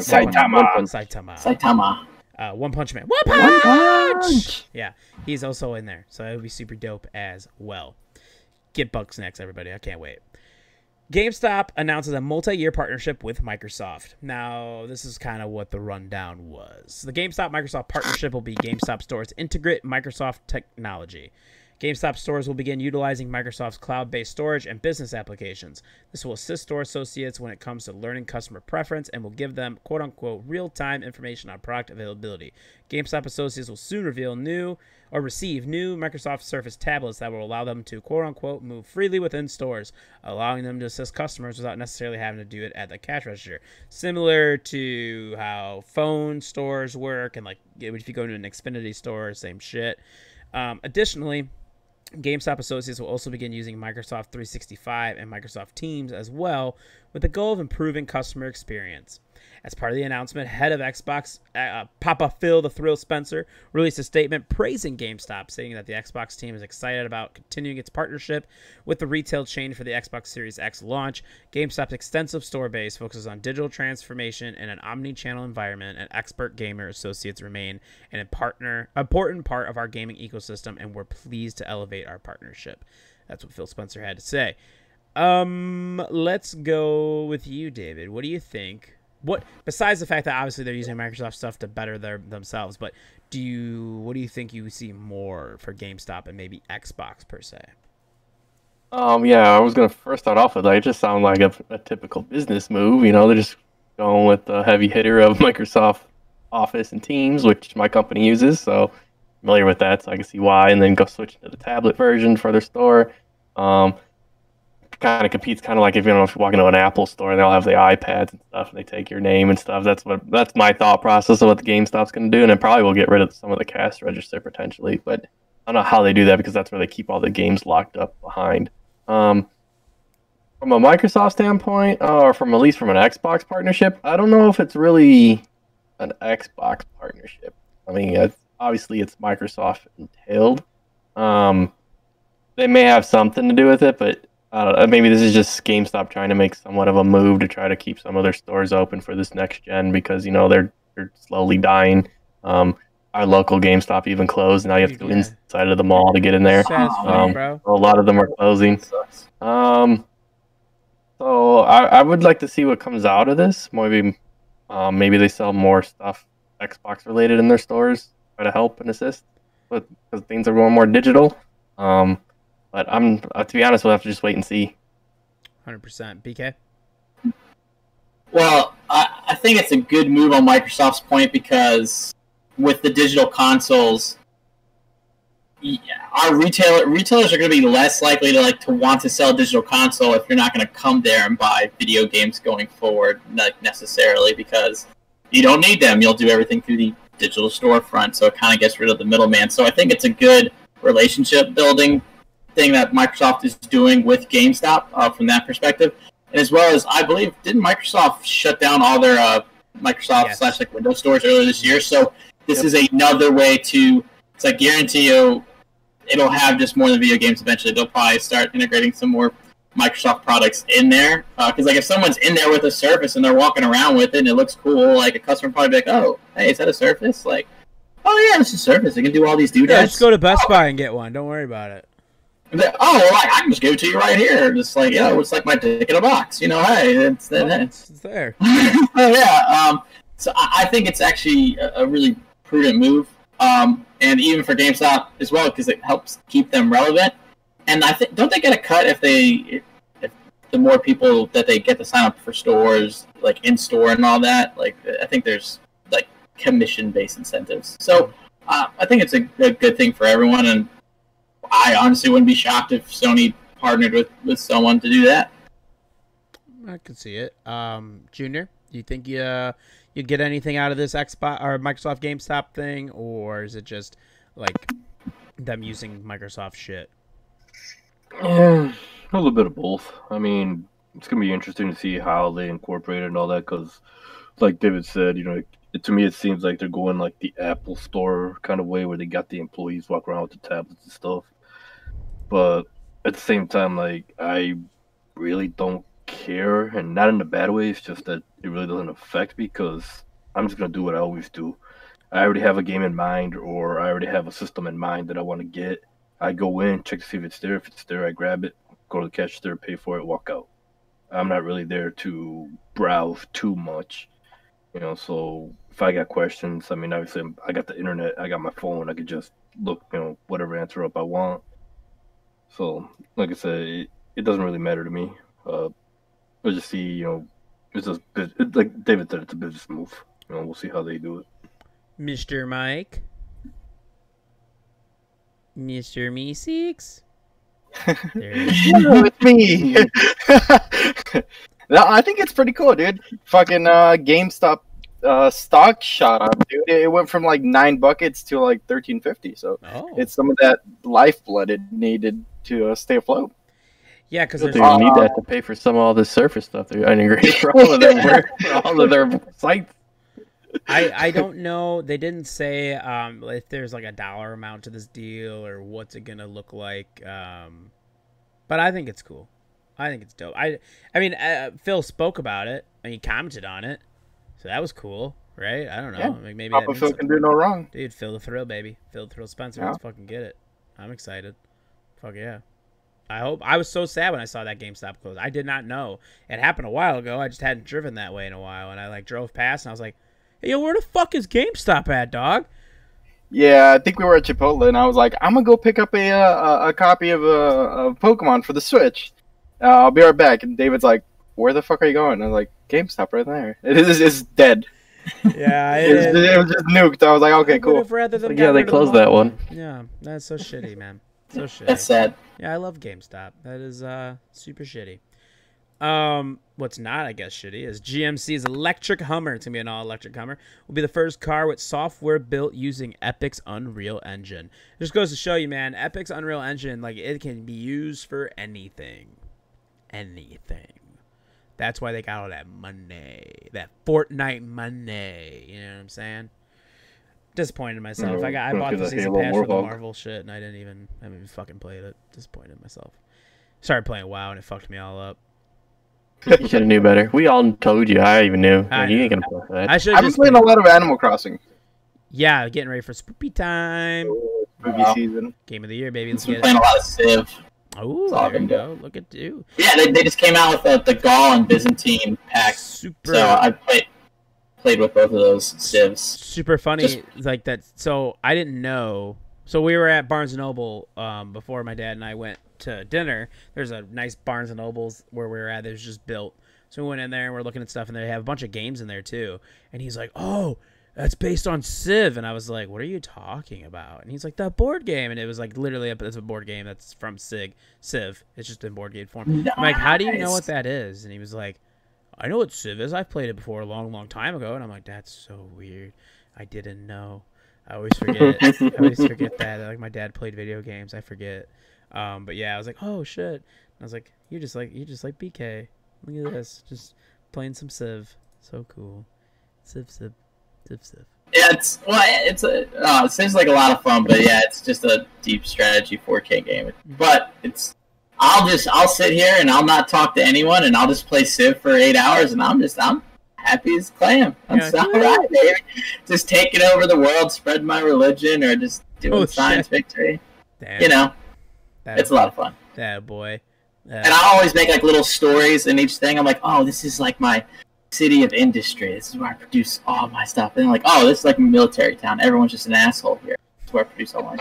Punch Man. One Punch! Yeah, he's also in there, so it would be super dope as well. Get Bugsnax, everybody. I can't wait. GameStop announces a multi-year partnership with Microsoft. Now, this is kind of what the rundown was. The GameStop-Microsoft partnership will be GameStop stores integrate Microsoft technology. GameStop stores will begin utilizing Microsoft's cloud-based storage and business applications. This will assist store associates when it comes to learning customer preference and will give them quote-unquote real-time information on product availability. GameStop associates will soon receive new Microsoft Surface tablets that will allow them to quote-unquote move freely within stores, allowing them to assist customers without necessarily having to do it at the cash register. Similar to how phone stores work, and like if you go to an Xfinity store, same shit. Additionally, GameStop associates will also begin using Microsoft 365 and Microsoft Teams as well, with the goal of improving customer experience. As part of the announcement, head of Xbox, Papa Phil the Thrill Spencer, released a statement praising GameStop, saying that the Xbox team is excited about continuing its partnership with the retail chain for the Xbox Series X launch. GameStop's extensive store base focuses on digital transformation in an omni-channel environment, and expert gamer associates remain an important part of our gaming ecosystem, and we're pleased to elevate our partnership. That's what Phil Spencer had to say. Let's go with you, David. What do you think? What, besides the fact that obviously they're using Microsoft stuff to better themselves, but what do you think you see more for GameStop and maybe Xbox per se? Yeah, I was gonna first start off with it just sound like a typical business move. You know, they're just going with the heavy hitter of Microsoft Office and Teams, which my company uses, so familiar with that, so I can see why. And then go switch to the tablet version for their store. Kind of competes, kind of like if you walk into an Apple store and they'll have the iPads and stuff, and they take your name and stuff. That's my thought process of what the GameStop's going to do, and it probably will get rid of some of the cash register potentially. But I don't know how they do that because that's where they keep all the games locked up behind. From a Microsoft standpoint, or from at least from an Xbox partnership, I don't know if it's really an Xbox partnership. I mean, obviously it's Microsoft entailed. They may have something to do with it, but maybe this is just GameStop trying to make somewhat of a move to try to keep some of their stores open for this next gen because, you know, they're slowly dying. Our local GameStop even closed. Now you have to go inside of the mall to get in there. Bro. A lot of them are closing. So I would like to see what comes out of this. Maybe they sell more stuff Xbox related in their stores, try to help and assist, because things are going more digital. But to be honest, we'll have to just wait and see. 100%. BK? Well, I think it's a good move on Microsoft's point because with the digital consoles, our retailers are going to be less likely to want to sell a digital console if you're not going to come there and buy video games going forward, not necessarily, because you don't need them. You'll do everything through the digital storefront, so it kind of gets rid of the middleman. So I think it's a good relationship building thing that Microsoft is doing with GameStop from that perspective, and as well as I believe didn't Microsoft shut down all their Microsoft / Windows stores earlier this year? So this is another way to. It's I guarantee you, it'll have just more than video games eventually. They'll probably start integrating some more Microsoft products in there because if someone's in there with a Surface and they're walking around with it and it looks cool, a customer probably be like, oh, hey, is that a Surface? Oh yeah, it's a Surface. It can do all these doodads. Yeah, just go to Best Buy and get one. Don't worry about it. I can just give it to you right here. Just it's like my dick in a box. You know, hey, it's there. So I think it's actually a really prudent move, and even for GameStop as well, because it helps keep them relevant. And I think don't they get a cut if the more people that they get to sign up for stores, in store and all that? I think there's commission-based incentives. So I think it's a good thing for everyone, and I honestly wouldn't be shocked if Sony partnered with someone to do that. I could see it. Junior, do you think you get anything out of this Xbox or Microsoft GameStop thing, or is it just them using Microsoft shit? A little bit of both. I mean, it's gonna be interesting to see how they incorporate it and all that, because, like David said, to me it seems like they're going the Apple Store kind of way, where they got the employees walk around with the tablets and stuff. But at the same time, I really don't care, and not in a bad way. It's just that it really doesn't affect me, because I'm just gonna do what I always do. I already have a game in mind, or I already have a system in mind that I want to get. I go in, check to see if it's there. If it's there, I grab it, go to the cash register, pay for it, walk out. I'm not really there to browse too much, So if I got questions, I mean, obviously I got the internet, I got my phone, I could just look, whatever answer up I want. So, like I said, it doesn't really matter to me. We'll just see, it's just like David said, it's a business move. We'll see how they do it. Mr. Mike, Mr. Meeseeks. No, it's me. No, I think it's pretty cool, dude. Fucking GameStop stock shot up, dude. It went from $9 buckets to $13.50. So it's some of that lifeblood it needed to stay afloat. Yeah, because They there's need that to pay for some of all this Surface stuff they're integrating for all of their work, for all of their sites. I don't know. They didn't say if there's like a dollar amount to this deal or what's it gonna look like. But I think it's cool. I think it's dope. I mean, Phil spoke about it and he commented on it, so that was cool, right? I don't know. Yeah. Like maybe Papa that Phil can do no wrong. Dude, Phil the Thrill, baby. Phil the Thrill Spencer. Yeah. Let's fucking get it. I'm excited. Fuck yeah. I was so sad when I saw that GameStop close. I did not know. It happened a while ago. I just hadn't driven that way in a while. And I like drove past and I was like, hey, yo, where the fuck is GameStop at, dog? Yeah, I think we were at Chipotle, and I was like, I'm gonna go pick up a copy of Pokemon for the Switch. I'll be right back. And David's like, where the fuck are you going? And I was like, GameStop right there. It's dead. Yeah, it was just nuked. I was like, okay, cool. Yeah, they closed that one. Yeah, that's so shitty, man. So shitty. That's sad. Yeah, I love GameStop. That is super shitty. What's not, I guess, shitty is GMC's electric Hummer. It's gonna be an all-electric Hummer. Will be the first car with software built using Epic's Unreal Engine. It just goes to show you, man, Epic's Unreal Engine, like, it can be used for anything. Anything. That's why they got all that money, that Fortnite money. You know what I'm saying? Disappointed in myself. I bought the season pass for the Marvel shit, and I haven't even fucking played it. Disappointed in myself. Started playing WoW, and it fucked me all up. You should have knew better. We all told you. I even knew. You ain't gonna play for that. I've been playing a lot of Animal Crossing. Yeah, getting ready for spoopy time. Spooky season. Game of the year, baby. Let's Been get playing it. a lot of Civ. Oh, all there you been go. Look at you. Yeah, they just came out with the Gaul and Byzantine pack. Super. So I played with both of those civs. Super funny, like that. So I didn't know. So we were at Barnes and Noble before my dad and I went to dinner. There's a nice Barnes and Nobles where we were at. It was just built. So we went in there and we're looking at stuff, and they have a bunch of games in there too. And he's like, "Oh, that's based on Civ," and I was like, "What are you talking about?" And he's like, "That board game," and it was like literally it's a board game that's from Civ. It's just in board game form. Nice. I'm like, "How do you know what that is?" And he was like, "I know what Civ is. I've played it before a long, long time ago." And I'm like, "That's so weird. I didn't know. I always forget it. I always forget that. Like my dad played video games. I forget." But yeah, I was like, "Oh shit!" And I was like, "You're just like BK. Look at this, just playing some Civ. So cool. Civ. Yeah, it seems like a lot of fun, but yeah, it's just a deep strategy 4K game. But I'll sit here and I'll not talk to anyone, and I'll just play Civ for 8 hours, and I'm happy as clam. I'm alright, baby. Just taking over the world, spreading my religion, or just doing science victory. Damn. You know, it's a lot of fun. That boy. And I always make like little stories in each thing. I'm like, oh, this is like my city of industry. This is where I produce all my stuff. And I'm like, oh, this is like a military town. Everyone's just an asshole here. That's where I produce all mine.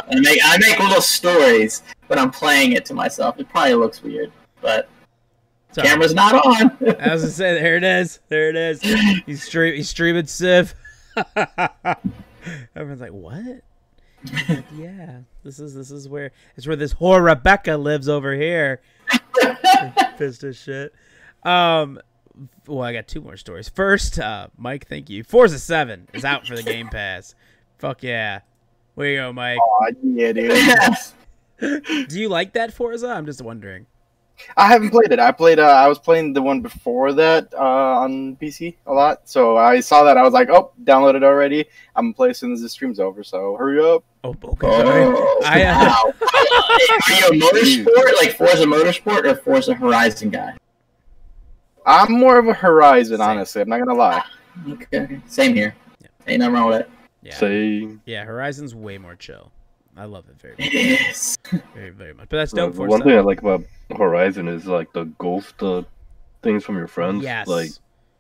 And I make little stories, but I'm playing it to myself. It probably looks weird, but camera's not on. I was gonna say, there it is. There it is. He's streaming Civ. Everyone's like, what? Like, yeah, this is where this whore Rebecca lives over here. Pissed as shit. Well, I got two more stories. First, Mike, thank you. Forza 7 is out for the Game Pass. Fuck yeah. Where you go, Mike? Oh, yeah, dude. Do you like that Forza? I'm just wondering. I haven't played it. I was playing the one before that on PC a lot. So I saw that. I was like, oh, download it already. I'm going to play as soon as the stream's over. So hurry up. Oh, okay. Wow. Are you a motorsport, like Forza Motorsport, or Forza Horizon guy? I'm more of a Horizon, honestly. I'm not going to lie. Okay. Same here. Yeah. Ain't nothing wrong with it. Yeah. Same. Yeah, Horizon's way more chill. I love it very much. It is. Very, very much. But that's dope. The one thing I like about Horizon is like the ghost things from your friends. Yes. Like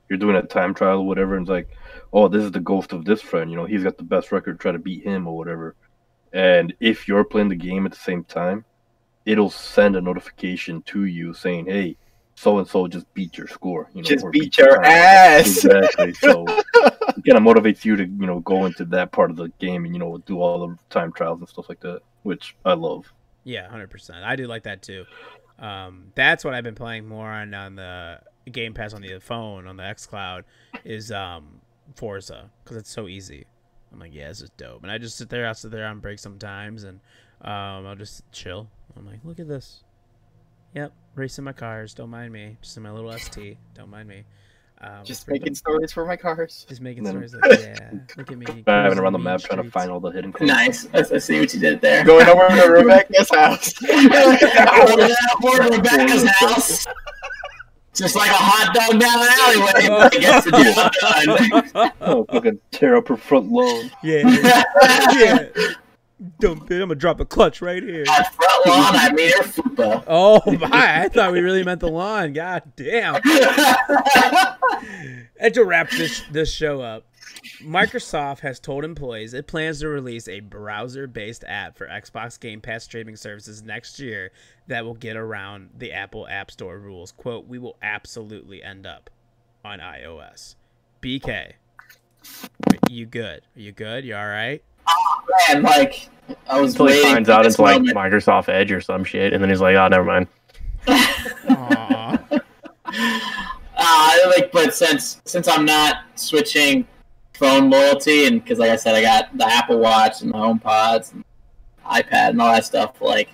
you're doing a time trial or whatever, and it's like, oh, this is the ghost of this friend. You know, he's got the best record. Try to beat him or whatever. And if you're playing the game at the same time, it'll send a notification to you saying, hey, so and so just beat your score. You know, just beat your ass. Exactly. So it kind of motivates you to, you know, go into that part of the game and, you know, do all the time trials and stuff like that, which I love. Yeah, 100%. I do like that too. That's what I've been playing more on the Game Pass on the phone, on the xCloud, is Forza, because it's so easy. I'm like, yeah, this is dope. And I just I'll sit there on break sometimes, and I'll just chill. I'm like, look at this. Yep, racing my cars. Don't mind me. Just in my little ST. Don't mind me. Just making stories for my cars. Just making stories. Like, yeah, look at me. Driving around the cruising map mean trying to streets. find all the hidden codes. Nice. I see what you did there. Going over to Rebecca's house. Over Rebecca's house. Just like a hot dog down the alleyway. It gets the job done. Oh, fucking tear up her front lawn. Yeah. Yeah. Dump it. I'm gonna drop a clutch right here. At front lawn, I mean her fupa. Oh my! I thought we really meant the lawn. God damn. And to wrap this show up, Microsoft has told employees it plans to release a browser-based app for Xbox Game Pass streaming services next year that will get around the Apple App Store rules. Quote, "We will absolutely end up on iOS." BK, you good? Are you good? You all right? Man, like, I was Until he waiting finds for out this it's like moment. Microsoft Edge or some shit, and then he's like, oh, never mind. Aww. But since I'm not switching phone loyalty, and because, like I said, I got the Apple Watch and the HomePods and iPad and all that stuff, like,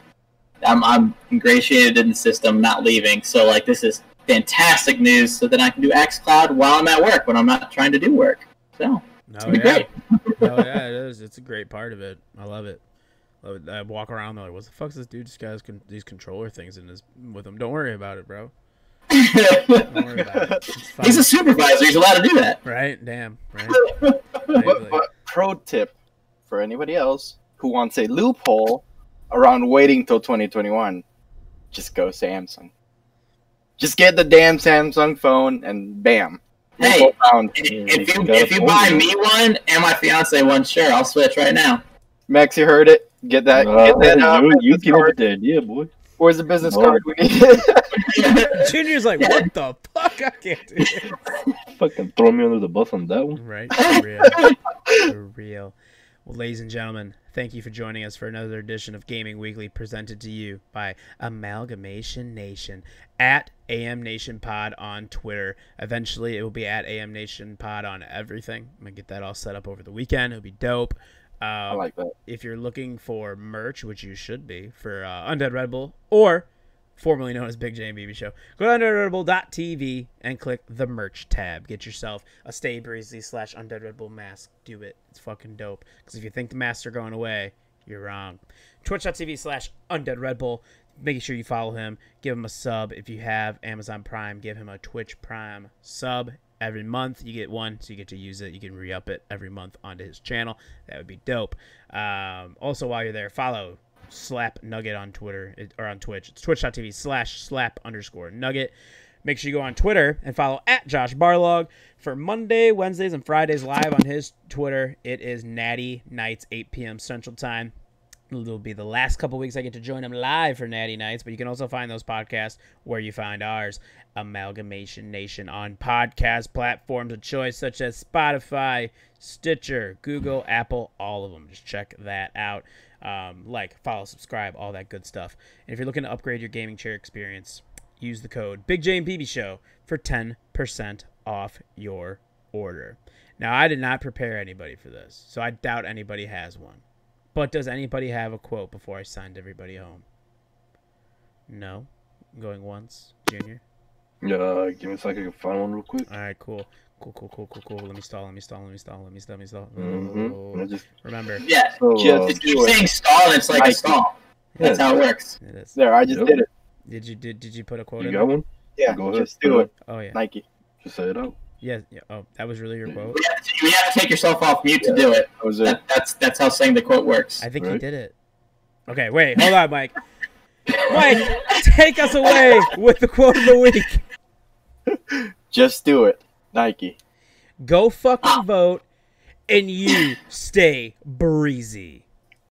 I'm ingratiated in the system, not leaving. So, like, this is fantastic news so that I can do xCloud while I'm at work when I'm not trying to do work. So, it's going to be great. Oh yeah, it is. It's a great part of it. I love it. I walk around like, what the fuck's this dude? This guy's these controller things in his with him. Don't worry about it, bro. Don't worry about it. It's fine. He's a supervisor. He's allowed to do that. Right? Damn. Right. But pro tip for anybody else who wants a loophole around waiting till 2021, just go Samsung. Just get the damn Samsung phone and bam. Hey, Found. if you buy me one and my fiance one, sure, I'll switch right now. Max, you heard it. Get that. Get that. You Business came up card. with the idea, boy. Where's the business No. card? We need it. Junior's like, what the fuck? I can't do it. Fucking throw me under the bus on that one. Right? For real. For real. Well, ladies and gentlemen, thank you for joining us for another edition of Gaming Weekly, presented to you by Amalgamation Nation at A-Nayshhh Pod on Twitter. Eventually, it will be at A-Nayshhh Pod on everything. I'm gonna get that all set up over the weekend. It'll be dope. I like that. If you're looking for merch, which you should be, for Undead Red Bull, or formerly known as Big J and BB Show, go to undeadredbull.tv and click the merch tab. Get yourself a Stay Breezy / Undead Red Bull mask. Do it. It's fucking dope. Because if you think the masks are going away, you're wrong. Twitch.tv / Undead Red Bull. Making sure you follow him. Give him a sub. If you have Amazon Prime, give him a Twitch Prime sub. Every month you get one, so you get to use it. You can re-up it every month onto his channel. That would be dope. Also, while you're there, follow Slap Nugget on Twitter or on Twitch. It's twitch.tv / slap_nugget. Make sure you go on Twitter and follow at Josh Barlog for Monday, Wednesdays, and Fridays live on his Twitter. It is Natty Nights, 8 p.m. Central Time. It'll be the last couple weeks I get to join him live for Natty Nights, but you can also find those podcasts where you find ours, Amalgamation Nation, on podcast platforms of choice such as Spotify, Stitcher, Google, Apple, all of them. Just check that out. Follow, subscribe, all that good stuff. And if you're looking to upgrade your gaming chair experience, use the code Big J and BB Show for 10% off your order. Now, I did not prepare anybody for this, so I doubt anybody has one. But does anybody have a quote before I signed everybody home? No? Going once? Junior? Give me a second to find one real quick. All right, cool. Cool. Let me stall. Mm-hmm. Remember. Yeah, So, just keep saying stall, and it's like a stall. That's how it works. It is. There, I just did it. Did you put a quote You in got there? one? Yeah, Go ahead. just do it. Oh, yeah. Nike. Just say it out. Yeah. Oh, that was really your quote? You have to take yourself off mute to do it. That was it. That's how saying the quote works. I think he Right. did it. Okay, wait. Hold on, Mike. Mike, take us away with the quote of the week. Just do it. Nike. Go fucking vote, and you stay breezy.